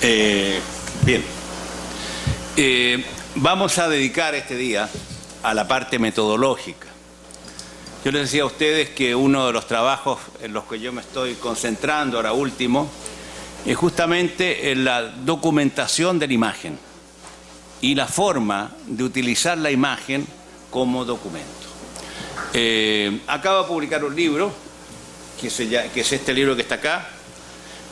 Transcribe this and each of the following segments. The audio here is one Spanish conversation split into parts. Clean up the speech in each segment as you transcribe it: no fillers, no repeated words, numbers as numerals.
Bien, vamos a dedicar este día a la parte metodológica. Yo les decía a ustedes que uno de los trabajos en los que yo me estoy concentrando ahora último es justamente en la documentación de la imagen y la forma de utilizar la imagen como documento. Acabo de publicar un libro, que es este libro que está acá,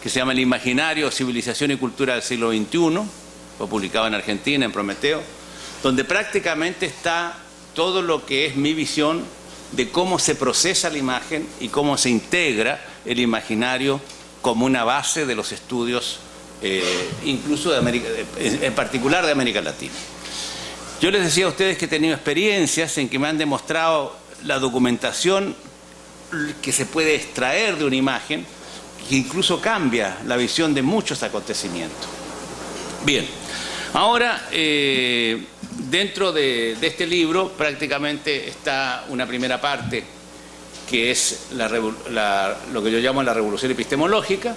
que se llama El Imaginario, Civilización y Cultura del Siglo XXI, fue publicado en Argentina, en Prometeo, donde prácticamente está todo lo que es mi visión de cómo se procesa la imagen y cómo se integra el imaginario como una base de los estudios, incluso en particular de América Latina. Yo les decía a ustedes que he tenido experiencias en que me han demostrado la documentación que se puede extraer de una imagen, que incluso cambia la visión de muchos acontecimientos. Bien, ahora dentro de este libro prácticamente está una primera parte que es lo que yo llamo la revolución epistemológica.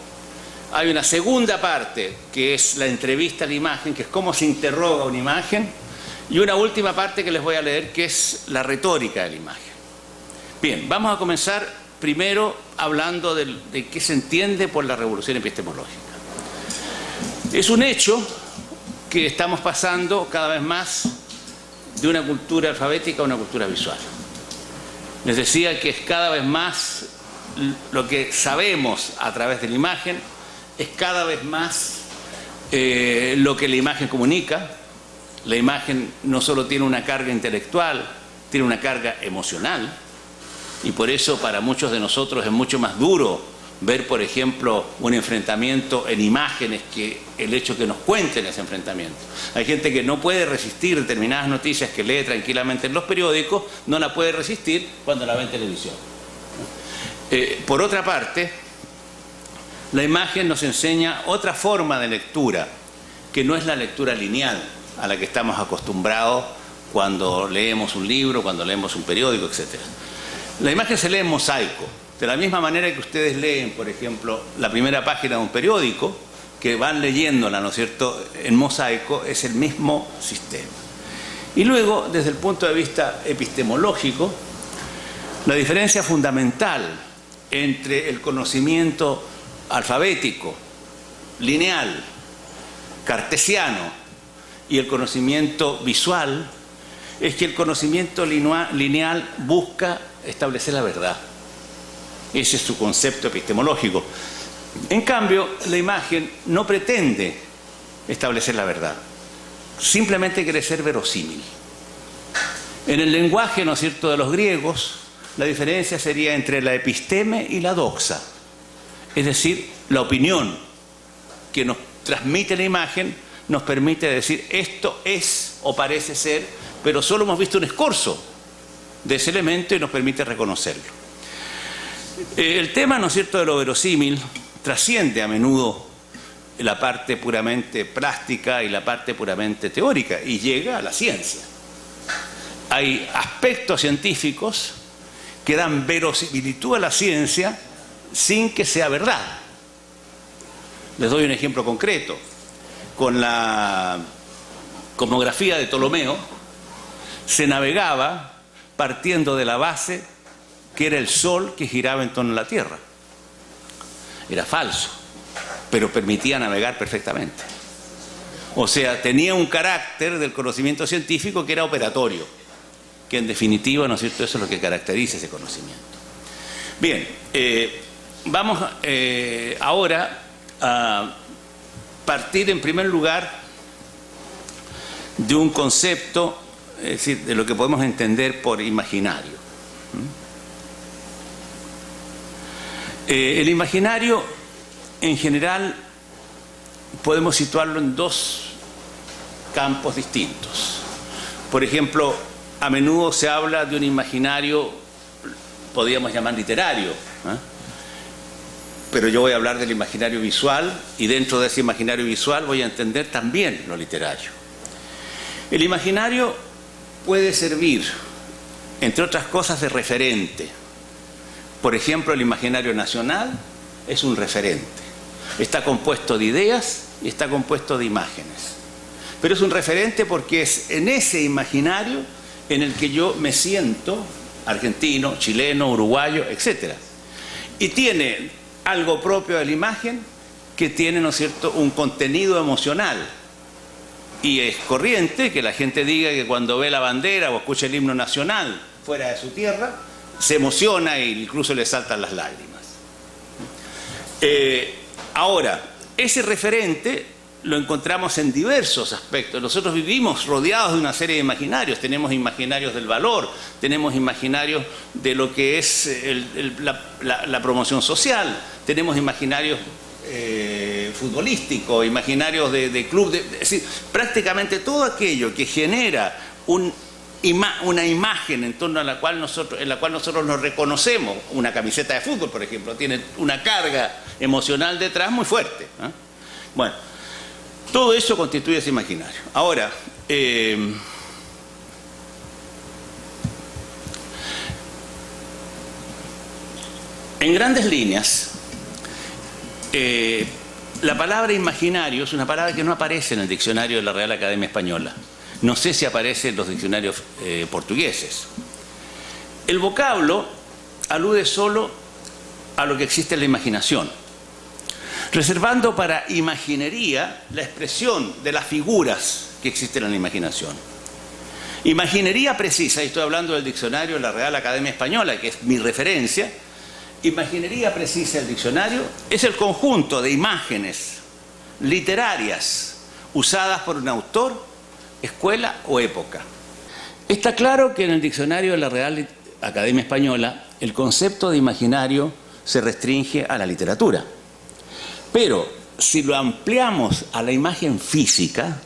Hay una segunda parte que es la entrevista a la imagen, que es cómo se interroga una imagen, y una última parte que les voy a leer, que es la retórica de la imagen. Bien, vamos a comenzar primero hablando de qué se entiende por la revolución epistemológica. Es un hecho que estamos pasando cada vez más de una cultura alfabética a una cultura visual. Les decía que es cada vez más lo que sabemos a través de la imagen, es cada vez más lo que la imagen comunica. La imagen no solo tiene una carga intelectual, tiene una carga emocional, y por eso para muchos de nosotros es mucho más duro ver, por ejemplo, un enfrentamiento en imágenes que el hecho que nos cuenten ese enfrentamiento. Hay gente que no puede resistir determinadas noticias que lee tranquilamente en los periódicos, no la puede resistir cuando la ve en televisión. Por otra parte, la imagen nos enseña otra forma de lectura, que no es la lectura lineal a la que estamos acostumbrados cuando leemos un libro, cuando leemos un periódico, etc. La imagen se lee en mosaico, de la misma manera que ustedes leen, por ejemplo, la primera página de un periódico, que van leyéndola, ¿no es cierto?, en mosaico, es el mismo sistema. Y luego, desde el punto de vista epistemológico, la diferencia fundamental entre el conocimiento alfabético, lineal, cartesiano, y el conocimiento visual, es que el conocimiento lineal busca establecer la verdad. Ese es su concepto epistemológico. En cambio, la imagen no pretende establecer la verdad, simplemente quiere ser verosímil. En el lenguaje, ¿no es cierto?, de los griegos, la diferencia sería entre la episteme y la doxa, es decir, la opinión que nos transmite la imagen nos permite decir esto es o parece ser, pero solo hemos visto un escorzo de ese elemento y nos permite reconocerlo. El tema, ¿no es cierto?, de lo verosímil trasciende a menudo la parte puramente plástica y la parte puramente teórica y llega a la ciencia. Hay aspectos científicos que dan verosimilitud a la ciencia sin que sea verdad. Les doy un ejemplo concreto. Con la cosmografía de Ptolomeo se navegaba partiendo de la base que era el Sol que giraba en torno a la Tierra. Era falso, pero permitía navegar perfectamente. O sea, tenía un carácter del conocimiento científico que era operatorio, que en definitiva, ¿no es cierto?, eso es lo que caracteriza ese conocimiento. Bien, vamos ahora a partir en primer lugar de un concepto, es decir, de lo que podemos entender por imaginario. El imaginario, en general, podemos situarlo en dos campos distintos. Por ejemplo, a menudo se habla de un imaginario, podríamos llamar literario, pero yo voy a hablar del imaginario visual, y dentro de ese imaginario visual voy a entender también lo literario. El imaginario puede servir, entre otras cosas, de referente. Por ejemplo, el imaginario nacional es un referente. Está compuesto de ideas y está compuesto de imágenes. Pero es un referente porque es en ese imaginario en el que yo me siento argentino, chileno, uruguayo, etc. Y tiene algo propio de la imagen que tiene, ¿no es cierto?, un contenido emocional. Y es corriente que la gente diga que cuando ve la bandera o escucha el himno nacional fuera de su tierra, se emociona e incluso le saltan las lágrimas. Ahora, ese referente lo encontramos en diversos aspectos. Nosotros vivimos rodeados de una serie de imaginarios. Tenemos imaginarios del valor, tenemos imaginarios de lo que es la promoción social, tenemos imaginarios futbolísticos, imaginarios de club, es decir, prácticamente todo aquello que genera una imagen en torno a la cual nosotros nos reconocemos. Una camiseta de fútbol, por ejemplo, tiene una carga emocional detrás muy fuerte, ¿eh? Bueno, todo eso constituye ese imaginario. Ahora, en grandes líneas, la palabra imaginario es una palabra que no aparece en el diccionario de la Real Academia Española. No sé si aparece en los diccionarios portugueses. El vocablo alude solo a lo que existe en la imaginación, reservando para imaginería la expresión de las figuras que existen en la imaginación. Imaginería precisa, y estoy hablando del diccionario de la Real Academia Española, que es mi referencia. Imaginería precisa del diccionario es el conjunto de imágenes literarias usadas por un autor, escuela o época. Está claro que en el diccionario de la Real Academia Española el concepto de imaginario se restringe a la literatura. Pero si lo ampliamos a la imagen física,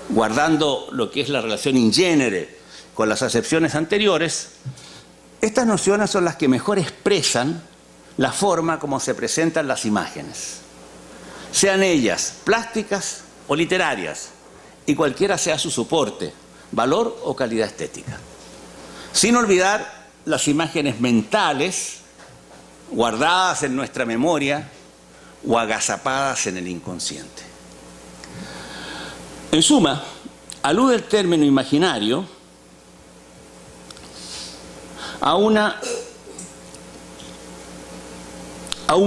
guardando lo que es la relación in genere con las acepciones anteriores, estas nociones son las que mejor expresan la forma como se presentan las imágenes, sean ellas plásticas o literarias, y cualquiera sea su soporte, valor o calidad estética. Sin olvidar las imágenes mentales guardadas en nuestra memoria o agazapadas en el inconsciente. En suma, alude el término imaginario a un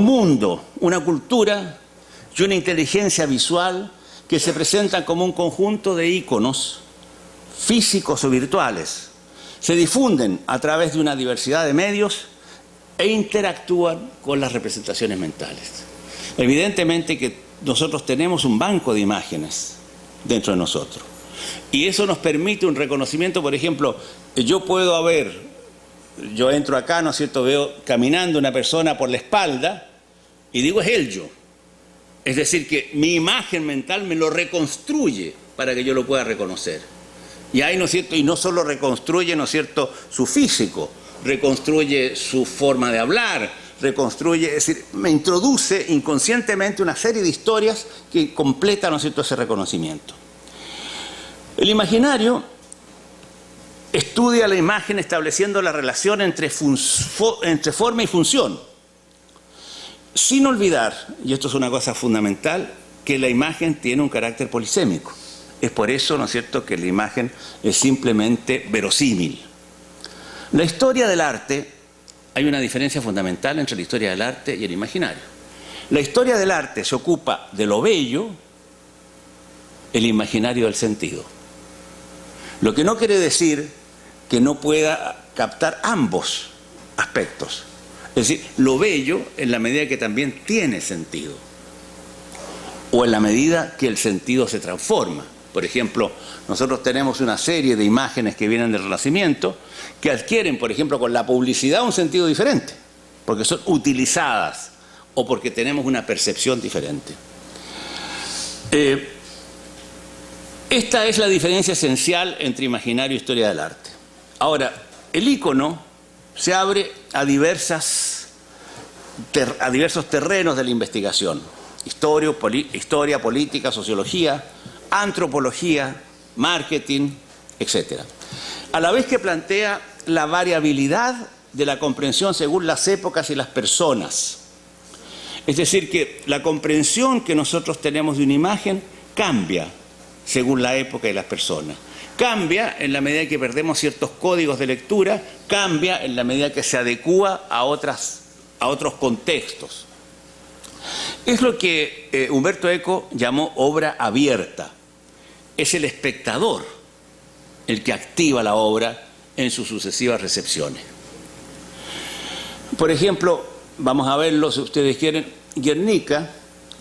mundo, una cultura y una inteligencia visual que se presentan como un conjunto de íconos físicos o virtuales. Se difunden a través de una diversidad de medios e interactúan con las representaciones mentales. Evidentemente que nosotros tenemos un banco de imágenes dentro de nosotros. Y eso nos permite un reconocimiento. Por ejemplo, yo entro acá, ¿no es cierto?, veo caminando una persona por la espalda y digo, es él yo. Es decir, que mi imagen mental me lo reconstruye para que yo lo pueda reconocer. Y ahí, ¿no es cierto?, y no solo reconstruye, ¿no es cierto?, su físico, reconstruye su forma de hablar, reconstruye, es decir, me introduce inconscientemente una serie de historias que completan, ¿no es cierto?, ese reconocimiento. El imaginario estudia la imagen estableciendo la relación entre forma y función, sin olvidar, y esto es una cosa fundamental, que la imagen tiene un carácter polisémico. Es por eso, ¿no es cierto?, que la imagen es simplemente verosímil. La historia del arte, hay una diferencia fundamental entre la historia del arte y el imaginario. La historia del arte se ocupa de lo bello, el imaginario del sentido. Lo que no quiere decir que no pueda captar ambos aspectos. Es decir, lo bello en la medida que también tiene sentido, o en la medida que el sentido se transforma. Por ejemplo, nosotros tenemos una serie de imágenes que vienen del Renacimiento que adquieren, por ejemplo, con la publicidad un sentido diferente, porque son utilizadas o porque tenemos una percepción diferente. Esta es la diferencia esencial entre imaginario e historia del arte. Ahora, el ícono se abre a diversos terrenos de la investigación: historia, política, sociología, antropología, marketing, etc. A la vez que plantea la variabilidad de la comprensión según las épocas y las personas. Es decir, que la comprensión que nosotros tenemos de una imagen cambia según la época y las personas. Cambia en la medida que perdemos ciertos códigos de lectura, cambia en la medida que se adecúa a otros contextos. Es lo que Umberto Eco llamó obra abierta. Es el espectador el que activa la obra en sus sucesivas recepciones. Por ejemplo, vamos a verlo si ustedes quieren, Guernica,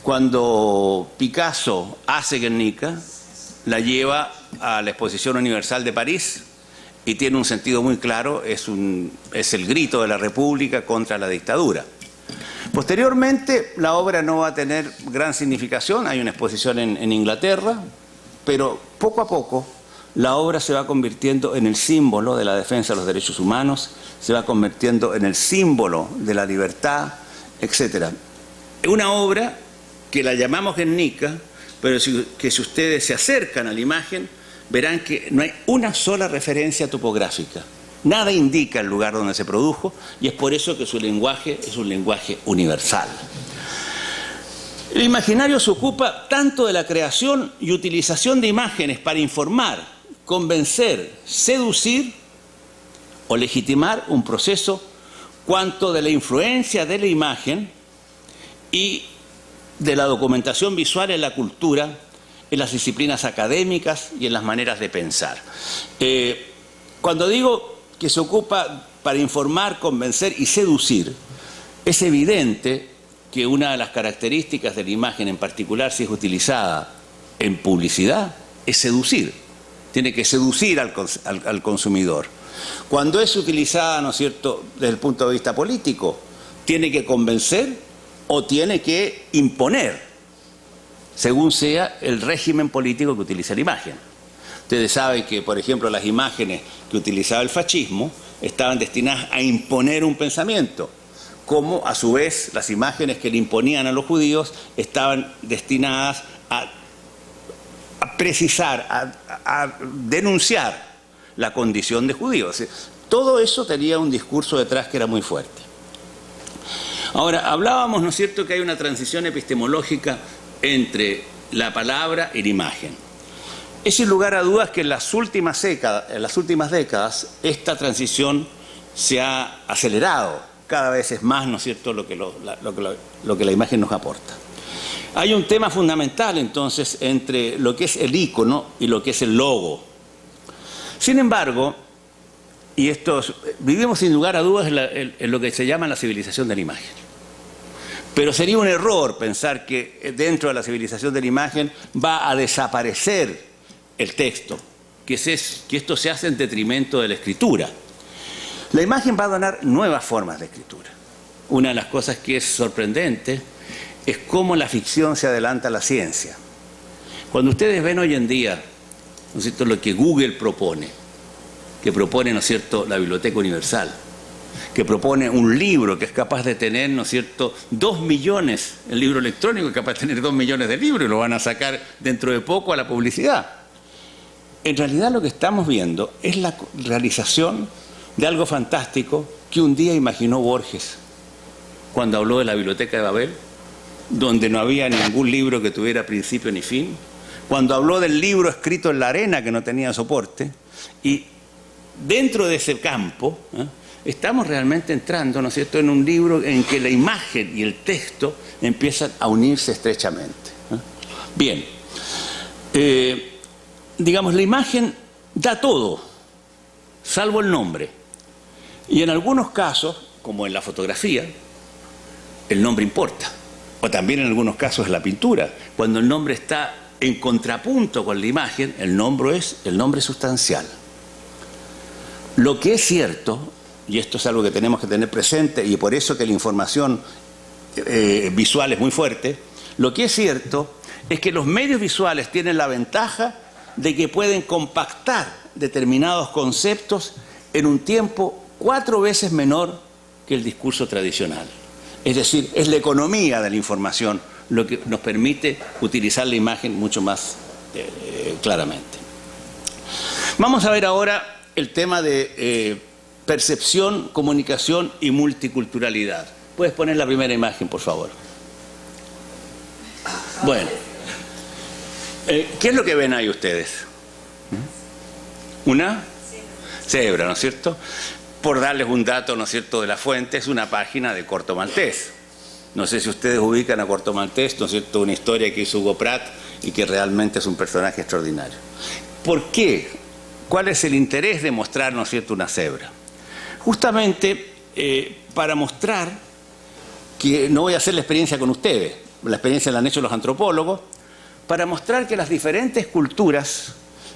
cuando Picasso hace Guernica, la lleva a la Exposición Universal de París y tiene un sentido muy claro, es el grito de la República contra la dictadura. Posteriormente, la obra no va a tener gran significación, hay una exposición en Inglaterra, pero poco a poco la obra se va convirtiendo en el símbolo de la defensa de los derechos humanos, se va convirtiendo en el símbolo de la libertad, etc. Es una obra que la llamamos Guernica, pero que si ustedes se acercan a la imagen, verán que no hay una sola referencia topográfica. Nada indica el lugar donde se produjo y es por eso que su lenguaje es un lenguaje universal. El imaginario se ocupa tanto de la creación y utilización de imágenes para informar, convencer, seducir o legitimar un proceso, cuanto de la influencia de la imagen y de la documentación visual en la cultura, en las disciplinas académicas y en las maneras de pensar. Cuando digo que se ocupa para informar, convencer y seducir, es evidente que una de las características de la imagen, en particular si es utilizada en publicidad, es seducir. Tiene que seducir al consumidor. Cuando es utilizada, ¿no es cierto?, desde el punto de vista político, tiene que convencer o tiene que imponer, según sea el régimen político que utiliza la imagen. Ustedes saben que, por ejemplo, las imágenes que utilizaba el fascismo estaban destinadas a imponer un pensamiento, como a su vez las imágenes que le imponían a los judíos estaban destinadas a precisar, a denunciar la condición de judíos. Todo eso tenía un discurso detrás que era muy fuerte. Ahora, hablábamos, ¿no es cierto?, que hay una transición epistemológica entre la palabra y la imagen. Es sin lugar a dudas que en las últimas décadas esta transición se ha acelerado. Cada vez es más, ¿no es cierto?, lo que la imagen nos aporta. Hay un tema fundamental, entonces, entre lo que es el ícono y lo que es el logo. Sin embargo, vivimos sin lugar a dudas en lo que se llama la civilización de la imagen. Pero sería un error pensar que dentro de la civilización de la imagen va a desaparecer el texto, que esto se hace en detrimento de la escritura. La imagen va a donar nuevas formas de escritura. Una de las cosas que es sorprendente es cómo la ficción se adelanta a la ciencia. Cuando ustedes ven hoy en día, ¿no es cierto?, lo que Google propone, que propone, ¿no es cierto?, la Biblioteca Universal, que propone un libro que es capaz de tener, ¿no es cierto?, 2 millones, el libro electrónico es capaz de tener 2 millones de libros y lo van a sacar dentro de poco a la publicidad. En realidad lo que estamos viendo es la realización de algo fantástico que un día imaginó Borges cuando habló de la Biblioteca de Babel, donde no había ningún libro que tuviera principio ni fin, cuando habló del libro escrito en la arena que no tenía soporte, y dentro de ese campo estamos realmente entrando, ¿no es cierto?, en un libro en que la imagen y el texto empiezan a unirse estrechamente. Bien, digamos, la imagen da todo, salvo el nombre. Y en algunos casos, como en la fotografía, el nombre importa. O también en algunos casos en la pintura. Cuando el nombre está en contrapunto con la imagen, el nombre es sustancial. Lo que es cierto, y esto es algo que tenemos que tener presente, y por eso que la información visual es muy fuerte, lo que es cierto es que los medios visuales tienen la ventaja de que pueden compactar determinados conceptos en un tiempo 4 veces menor que el discurso tradicional. Es decir, es la economía de la información lo que nos permite utilizar la imagen mucho más claramente. Vamos a ver ahora el tema de percepción, comunicación y multiculturalidad. ¿Puedes poner la primera imagen, por favor? Bueno, ¿qué es lo que ven ahí ustedes? ¿Una? Cebra, ¿no es cierto? Por darles un dato, ¿no es cierto?, de la fuente, es una página de Corto Maltés. No sé si ustedes ubican a Corto Maltés, ¿no es cierto?, una historia que hizo Hugo Pratt y que realmente es un personaje extraordinario. ¿Por qué? ¿Cuál es el interés de mostrar, ¿no es cierto?, una cebra? Justamente para mostrar que no voy a hacer la experiencia con ustedes, la experiencia la han hecho los antropólogos, para mostrar que las diferentes culturas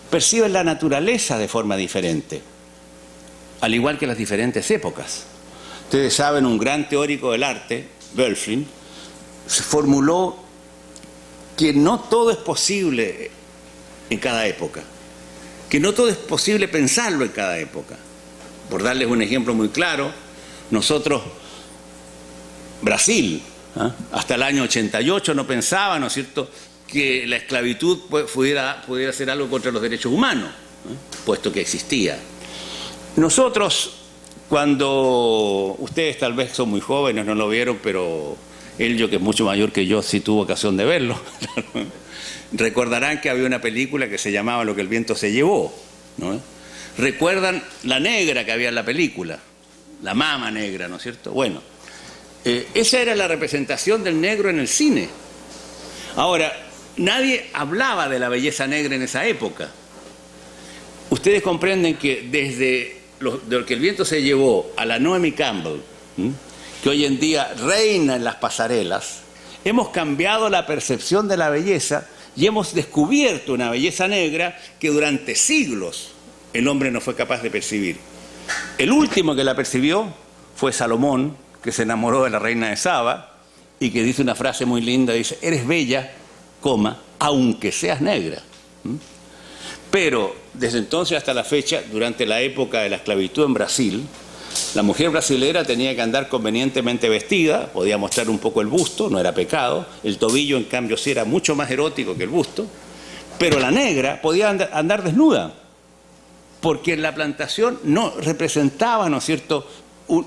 perciben la naturaleza de forma diferente, al igual que las diferentes épocas. Ustedes saben, un gran teórico del arte, Böllfing, se formuló que no todo es posible en cada época, que no todo es posible pensarlo en cada época. Por darles un ejemplo muy claro, nosotros, Brasil, hasta el año 88 no pensaba, ¿no es cierto?, que la esclavitud pudiera ser algo contra los derechos humanos, puesto que existía. Nosotros, cuando ustedes tal vez son muy jóvenes, no lo vieron, pero Elio, que es mucho mayor que yo, sí tuvo ocasión de verlo, recordarán que había una película que se llamaba Lo que el viento se llevó, ¿no? ¿Recuerdan la negra que había en la película? La mama negra, ¿no es cierto? Bueno, esa era la representación del negro en el cine. Ahora, nadie hablaba de la belleza negra en esa época. Ustedes comprenden que desde de Lo que el viento se llevó a la Naomi Campbell, que hoy en día reina en las pasarelas, hemos cambiado la percepción de la belleza y hemos descubierto una belleza negra que durante siglos el hombre no fue capaz de percibir. El último que la percibió fue Salomón, que se enamoró de la reina de Saba y que dice una frase muy linda, dice: eres bella, aunque seas negra. Pero desde entonces hasta la fecha, durante la época de la esclavitud en Brasil, la mujer brasilera tenía que andar convenientemente vestida, podía mostrar un poco el busto, no era pecado, el tobillo en cambio sí era mucho más erótico que el busto, pero la negra podía andar desnuda, porque en la plantación no representaba, ¿no es cierto?,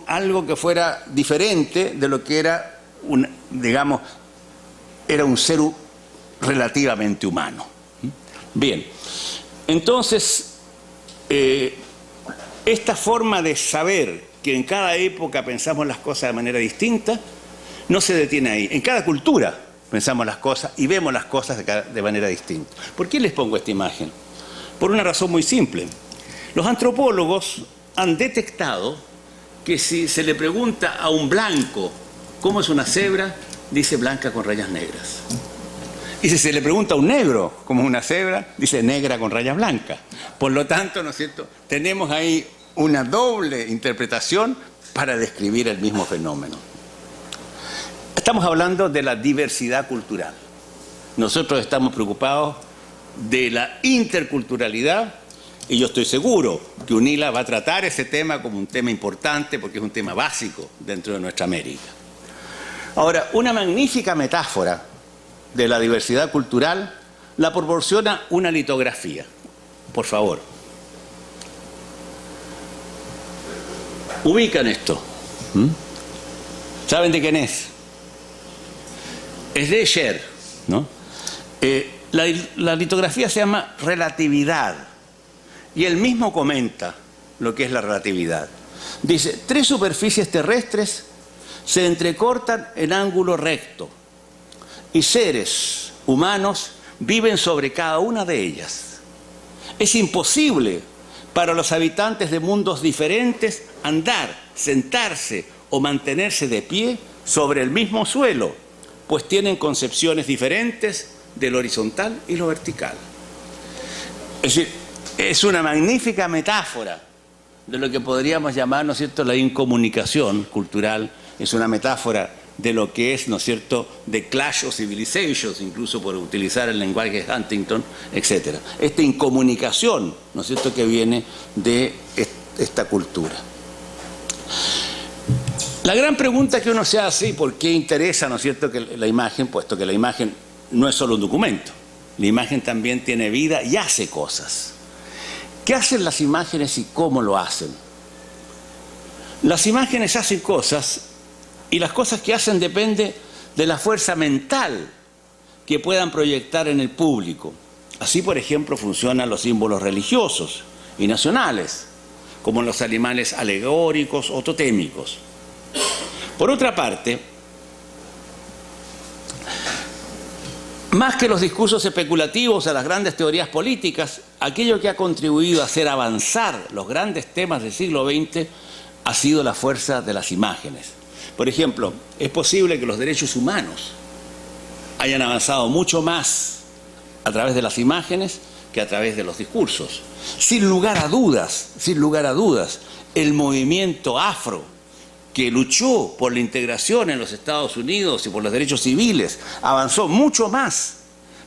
algo que fuera diferente de lo que era, digamos, era un ser relativamente humano. Bien, entonces, esta forma de saber que en cada época pensamos las cosas de manera distinta, no se detiene ahí. En cada cultura pensamos las cosas y vemos las cosas de manera distinta. ¿Por qué les pongo esta imagen? Por una razón muy simple. Los antropólogos han detectado que si se le pregunta a un blanco cómo es una cebra, dice blanca con rayas negras. Y si se le pregunta a un negro cómo es una cebra, dice negra con rayas blancas. Por lo tanto, ¿no es cierto?, tenemos ahí una doble interpretación para describir el mismo fenómeno. Estamos hablando de la diversidad cultural. Nosotros estamos preocupados de la interculturalidad y yo estoy seguro que UNILA va a tratar ese tema como un tema importante porque es un tema básico dentro de nuestra América. Ahora, una magnífica metáfora de la diversidad cultural la proporciona una litografía. Por favor. Ubican esto. ¿Saben de quién es? Es de Escher, ¿no? La litografía se llama Relatividad y él mismo comenta lo que es la relatividad. Dice: 3 superficies terrestres se entrecortan en ángulo recto y seres humanos viven sobre cada una de ellas. Es imposible para los habitantes de mundos diferentes andar, sentarse o mantenerse de pie sobre el mismo suelo, pues tienen concepciones diferentes de lo horizontal y lo vertical. Es decir, es una magnífica metáfora de lo que podríamos llamar, ¿no es cierto?, la incomunicación cultural. Es una metáfora de lo que es, ¿no es cierto?, de Clash of Civilizations, incluso por utilizar el lenguaje de Huntington, etc. Esta incomunicación, ¿no es cierto?, que viene de esta cultura. La gran pregunta que uno se hace, ¿por qué interesa, ¿no es cierto?, que la imagen, puesto que la imagen no es solo un documento, la imagen también tiene vida y hace cosas. ¿Qué hacen las imágenes y cómo lo hacen? Las imágenes hacen cosas y las cosas que hacen dependen de la fuerza mental que puedan proyectar en el público. Así, por ejemplo, funcionan los símbolos religiosos y nacionales, como los animales alegóricos o totémicos. Por otra parte, más que los discursos especulativos a las grandes teorías políticas, aquello que ha contribuido a hacer avanzar los grandes temas del siglo XX ha sido la fuerza de las imágenes. Por ejemplo, es posible que los derechos humanos hayan avanzado mucho más a través de las imágenes que a través de los discursos. Sin lugar a dudas, el movimiento afro que luchó por la integración en los Estados Unidos y por los derechos civiles avanzó mucho más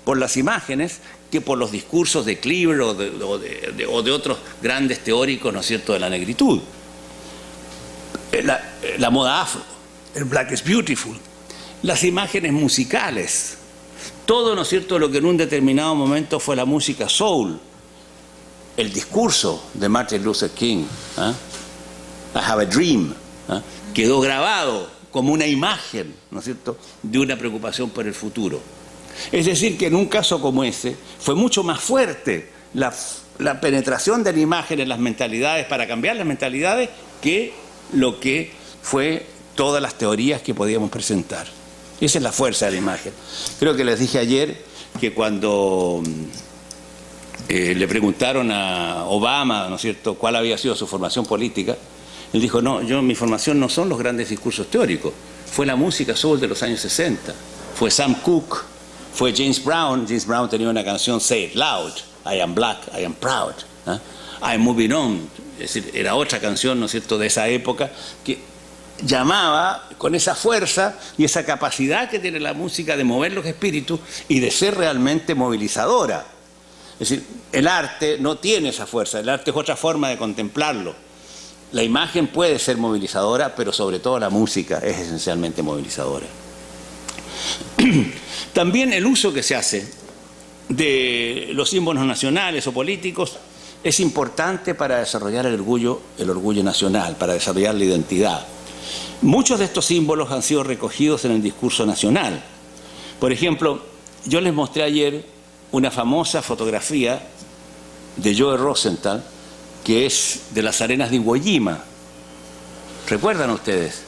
por las imágenes que por los discursos de Cleaver o de otros grandes teóricos, ¿no es cierto?, de la negritud. La moda afro, el Black is Beautiful, las imágenes musicales, todo, ¿no es cierto?, lo que en un determinado momento fue la música soul, el discurso de Martin Luther King, I have a dream, quedó grabado como una imagen, ¿no es cierto?, de una preocupación por el futuro. Es decir, que en un caso como ese fue mucho más fuerte la penetración de la imagen en las mentalidades para cambiar las mentalidades que lo que fue todas las teorías que podíamos presentar. Esa es la fuerza de la imagen. Creo que les dije ayer que cuando le preguntaron a Obama, ¿no es cierto?, cuál había sido su formación política, él dijo, no, mi formación no son los grandes discursos teóricos, fue la música soul de los años 60, fue Sam Cooke, fue James Brown. James Brown tenía una canción, Say It Loud, I am black, I am proud, I'm moving on, es decir, era otra canción, ¿no es cierto?, de esa época, que llamaba con esa fuerza y esa capacidad que tiene la música de mover los espíritus y de ser realmente movilizadora. Es decir, el arte no tiene esa fuerza, el arte es otra forma de contemplarlo. La imagen puede ser movilizadora, pero sobre todo la música es esencialmente movilizadora. También el uso que se hace de los símbolos nacionales o políticos es importante para desarrollar el orgullo nacional, para desarrollar la identidad. Muchos de estos símbolos han sido recogidos en el discurso nacional. Por ejemplo, yo les mostré ayer una famosa fotografía de Joe Rosenthal, que es de las arenas de Iwo Jima. ¿Recuerdan ustedes?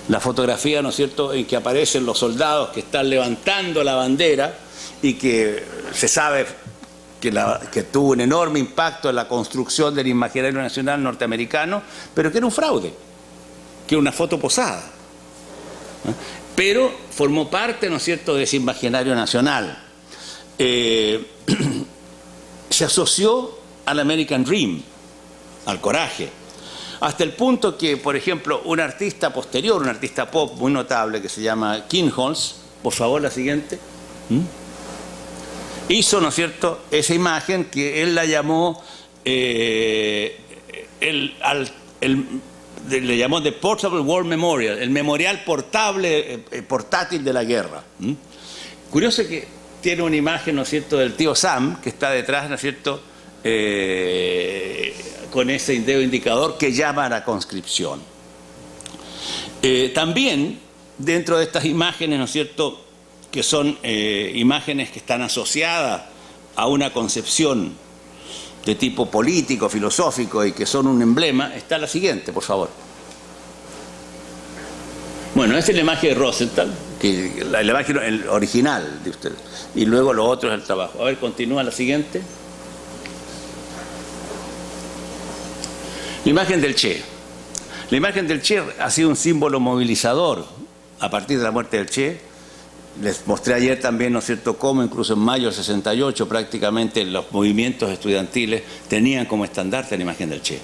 La fotografía, ¿no es cierto?, en que aparecen los soldados que están levantando la bandera y que se sabe que tuvo un enorme impacto en la construcción del imaginario nacional norteamericano, pero que era un fraude, que era una foto posada. Pero formó parte, ¿no es cierto?, de ese imaginario nacional. Se asoció al American Dream, al coraje, hasta el punto que, por ejemplo, un artista posterior, un artista pop muy notable que se llama Kinholz, por favor la siguiente, hizo, ¿no es cierto?, esa imagen que él la llamó, le llamó The Portable War Memorial, el memorial portátil de la guerra. Curioso que tiene una imagen, ¿no es cierto?, del tío Sam, que está detrás, ¿no es cierto?, con ese dedo indicador que llama a la conscripción. También, dentro de estas imágenes, ¿no es cierto?, que son imágenes que están asociadas a una concepción de tipo político, filosófico y que son un emblema, está la siguiente, por favor. Bueno, esta es la imagen de Rosenthal, que la imagen original de ustedes, y luego lo otro es el trabajo. A ver, continúa la siguiente. La imagen del Che. La imagen del Che ha sido un símbolo movilizador a partir de la muerte del Che. Les mostré ayer también, ¿no es cierto?, cómo incluso en mayo del 68 prácticamente los movimientos estudiantiles tenían como estandarte la imagen del Che.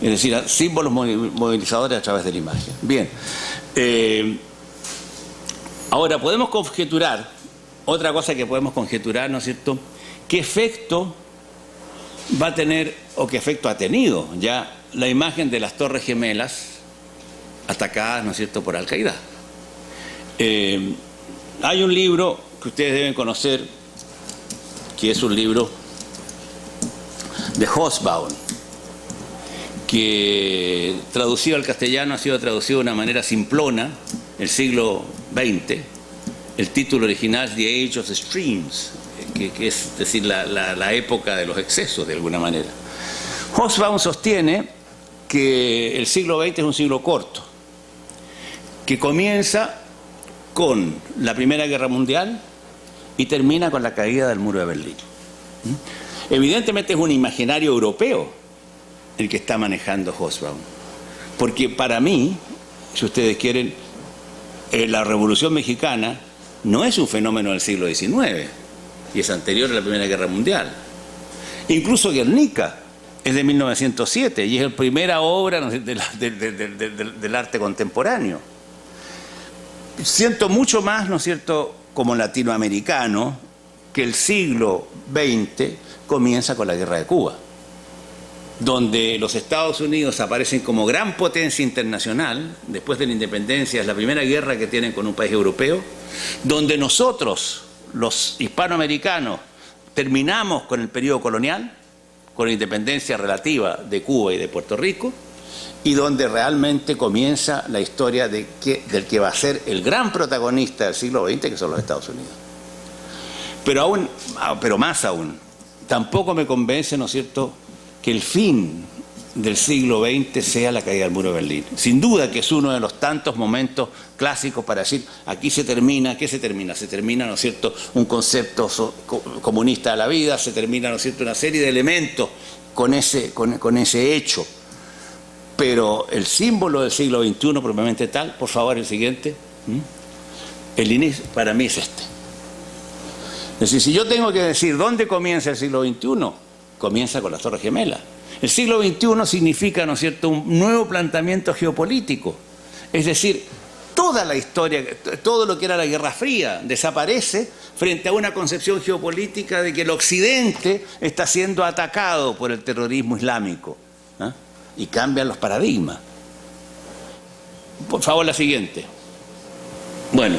Es decir, símbolos movilizadores a través de la imagen. Bien. Ahora, podemos conjeturar, otra cosa que podemos conjeturar, ¿no es cierto?, qué efecto va a tener o qué efecto ha tenido ya la imagen de las Torres Gemelas atacadas, ¿no es cierto?, por Al-Qaeda. Hay un libro que ustedes deben conocer, que es un libro de Hobsbawm, que traducido al castellano ha sido traducido de una manera simplona, el siglo XX, El título original es The Age of the Extremes, que es decir, la época de los excesos, de alguna manera. Hobsbawm sostiene que el siglo XX es un siglo corto, que comienza con la Primera Guerra Mundial y termina con la caída del muro de Berlín. Evidentemente es un imaginario europeo el que está manejando Hobsbawm, porque para mí, si ustedes quieren, la Revolución Mexicana no es un fenómeno del siglo XIX y es anterior a la Primera Guerra Mundial. Incluso Guernica es de 1907 y es la primera obra, ¿no?, del arte contemporáneo. Siento mucho más, ¿no es cierto?, como latinoamericano, que el siglo XX comienza con la Guerra de Cuba, donde los Estados Unidos aparecen como gran potencia internacional. Después de la independencia es la primera guerra que tienen con un país europeo, donde nosotros, los hispanoamericanos, terminamos con el periodo colonial, con la independencia relativa de Cuba y de Puerto Rico, y donde realmente comienza la historia del que va a ser el gran protagonista del siglo XX, que son los Estados Unidos. Pero más aún, tampoco me convence, ¿no es cierto?, que el fin del siglo XX sea la caída del muro de Berlín. Sin duda que es uno de los tantos momentos clásicos para decir, aquí se termina. ¿Qué se termina? Se termina, ¿no es cierto?, un concepto comunista de la vida, se termina, ¿no es cierto?, una serie de elementos con ese hecho. Pero el símbolo del siglo XXI, propiamente tal, por favor, el siguiente, el inicio para mí es este. Es decir, si yo tengo que decir dónde comienza el siglo XXI, comienza con las Torres Gemelas. El siglo XXI significa, ¿no es cierto?, un nuevo planteamiento geopolítico. Es decir, toda la historia, todo lo que era la Guerra Fría, desaparece frente a una concepción geopolítica de que el Occidente está siendo atacado por el terrorismo islámico, ¿eh? Y cambian los paradigmas. Por favor, la siguiente. Bueno,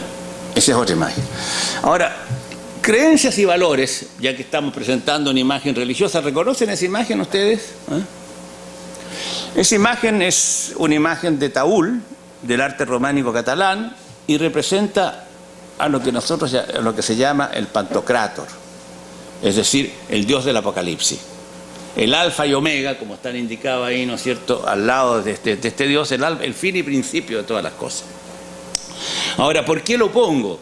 esa es otra imagen. Ahora, creencias y valores, ya que estamos presentando una imagen religiosa, ¿reconocen esa imagen ustedes? Esa imagen es una imagen de Taúl, del arte románico catalán, y representa a lo que se llama el Pantocrátor, es decir, el dios del Apocalipsis. El alfa y omega, como están indicados ahí, ¿no es cierto?, al lado de este dios, el fin y principio de todas las cosas. Ahora, ¿por qué lo pongo?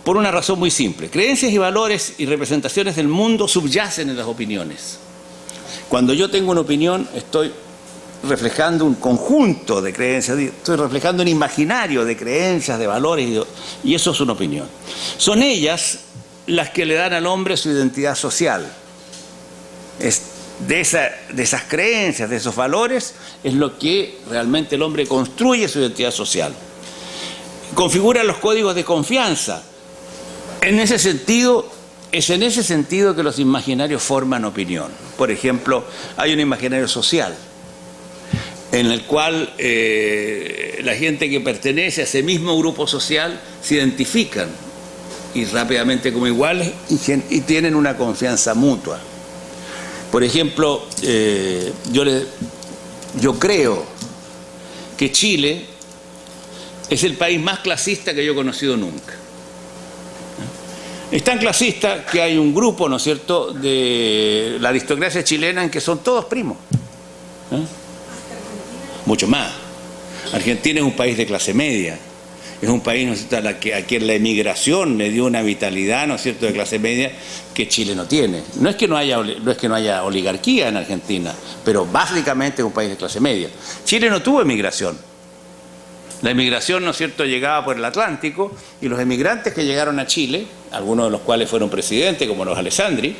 Por una razón muy simple. Creencias y valores y representaciones del mundo subyacen en las opiniones. Cuando yo tengo una opinión, estoy reflejando un conjunto de creencias, estoy reflejando un imaginario de creencias, de valores, y eso es una opinión. Son ellas las que le dan al hombre su identidad social. De esas creencias, de esos valores, es lo que realmente el hombre construye su identidad social. Configura los códigos de confianza. En ese sentido, es en ese sentido que los imaginarios forman opinión. Por ejemplo, hay un imaginario social, en el cual la gente que pertenece a ese mismo grupo social se identifican y rápidamente como iguales y tienen una confianza mutua. Por ejemplo, yo creo que Chile es el país más clasista que yo he conocido nunca. Es tan clasista que hay un grupo, ¿no es cierto?, de la aristocracia chilena en que son todos primos. Mucho más. Argentina es un país de clase media. Es un país, ¿no es cierto?, a quien la emigración le dio una vitalidad, ¿no es cierto?, de clase media que Chile no tiene. No es que no haya oligarquía en Argentina, pero básicamente es un país de clase media. Chile no tuvo emigración. La emigración, ¿no es cierto?, llegaba por el Atlántico, y los emigrantes que llegaron a Chile, algunos de los cuales fueron presidentes, como los Alessandri,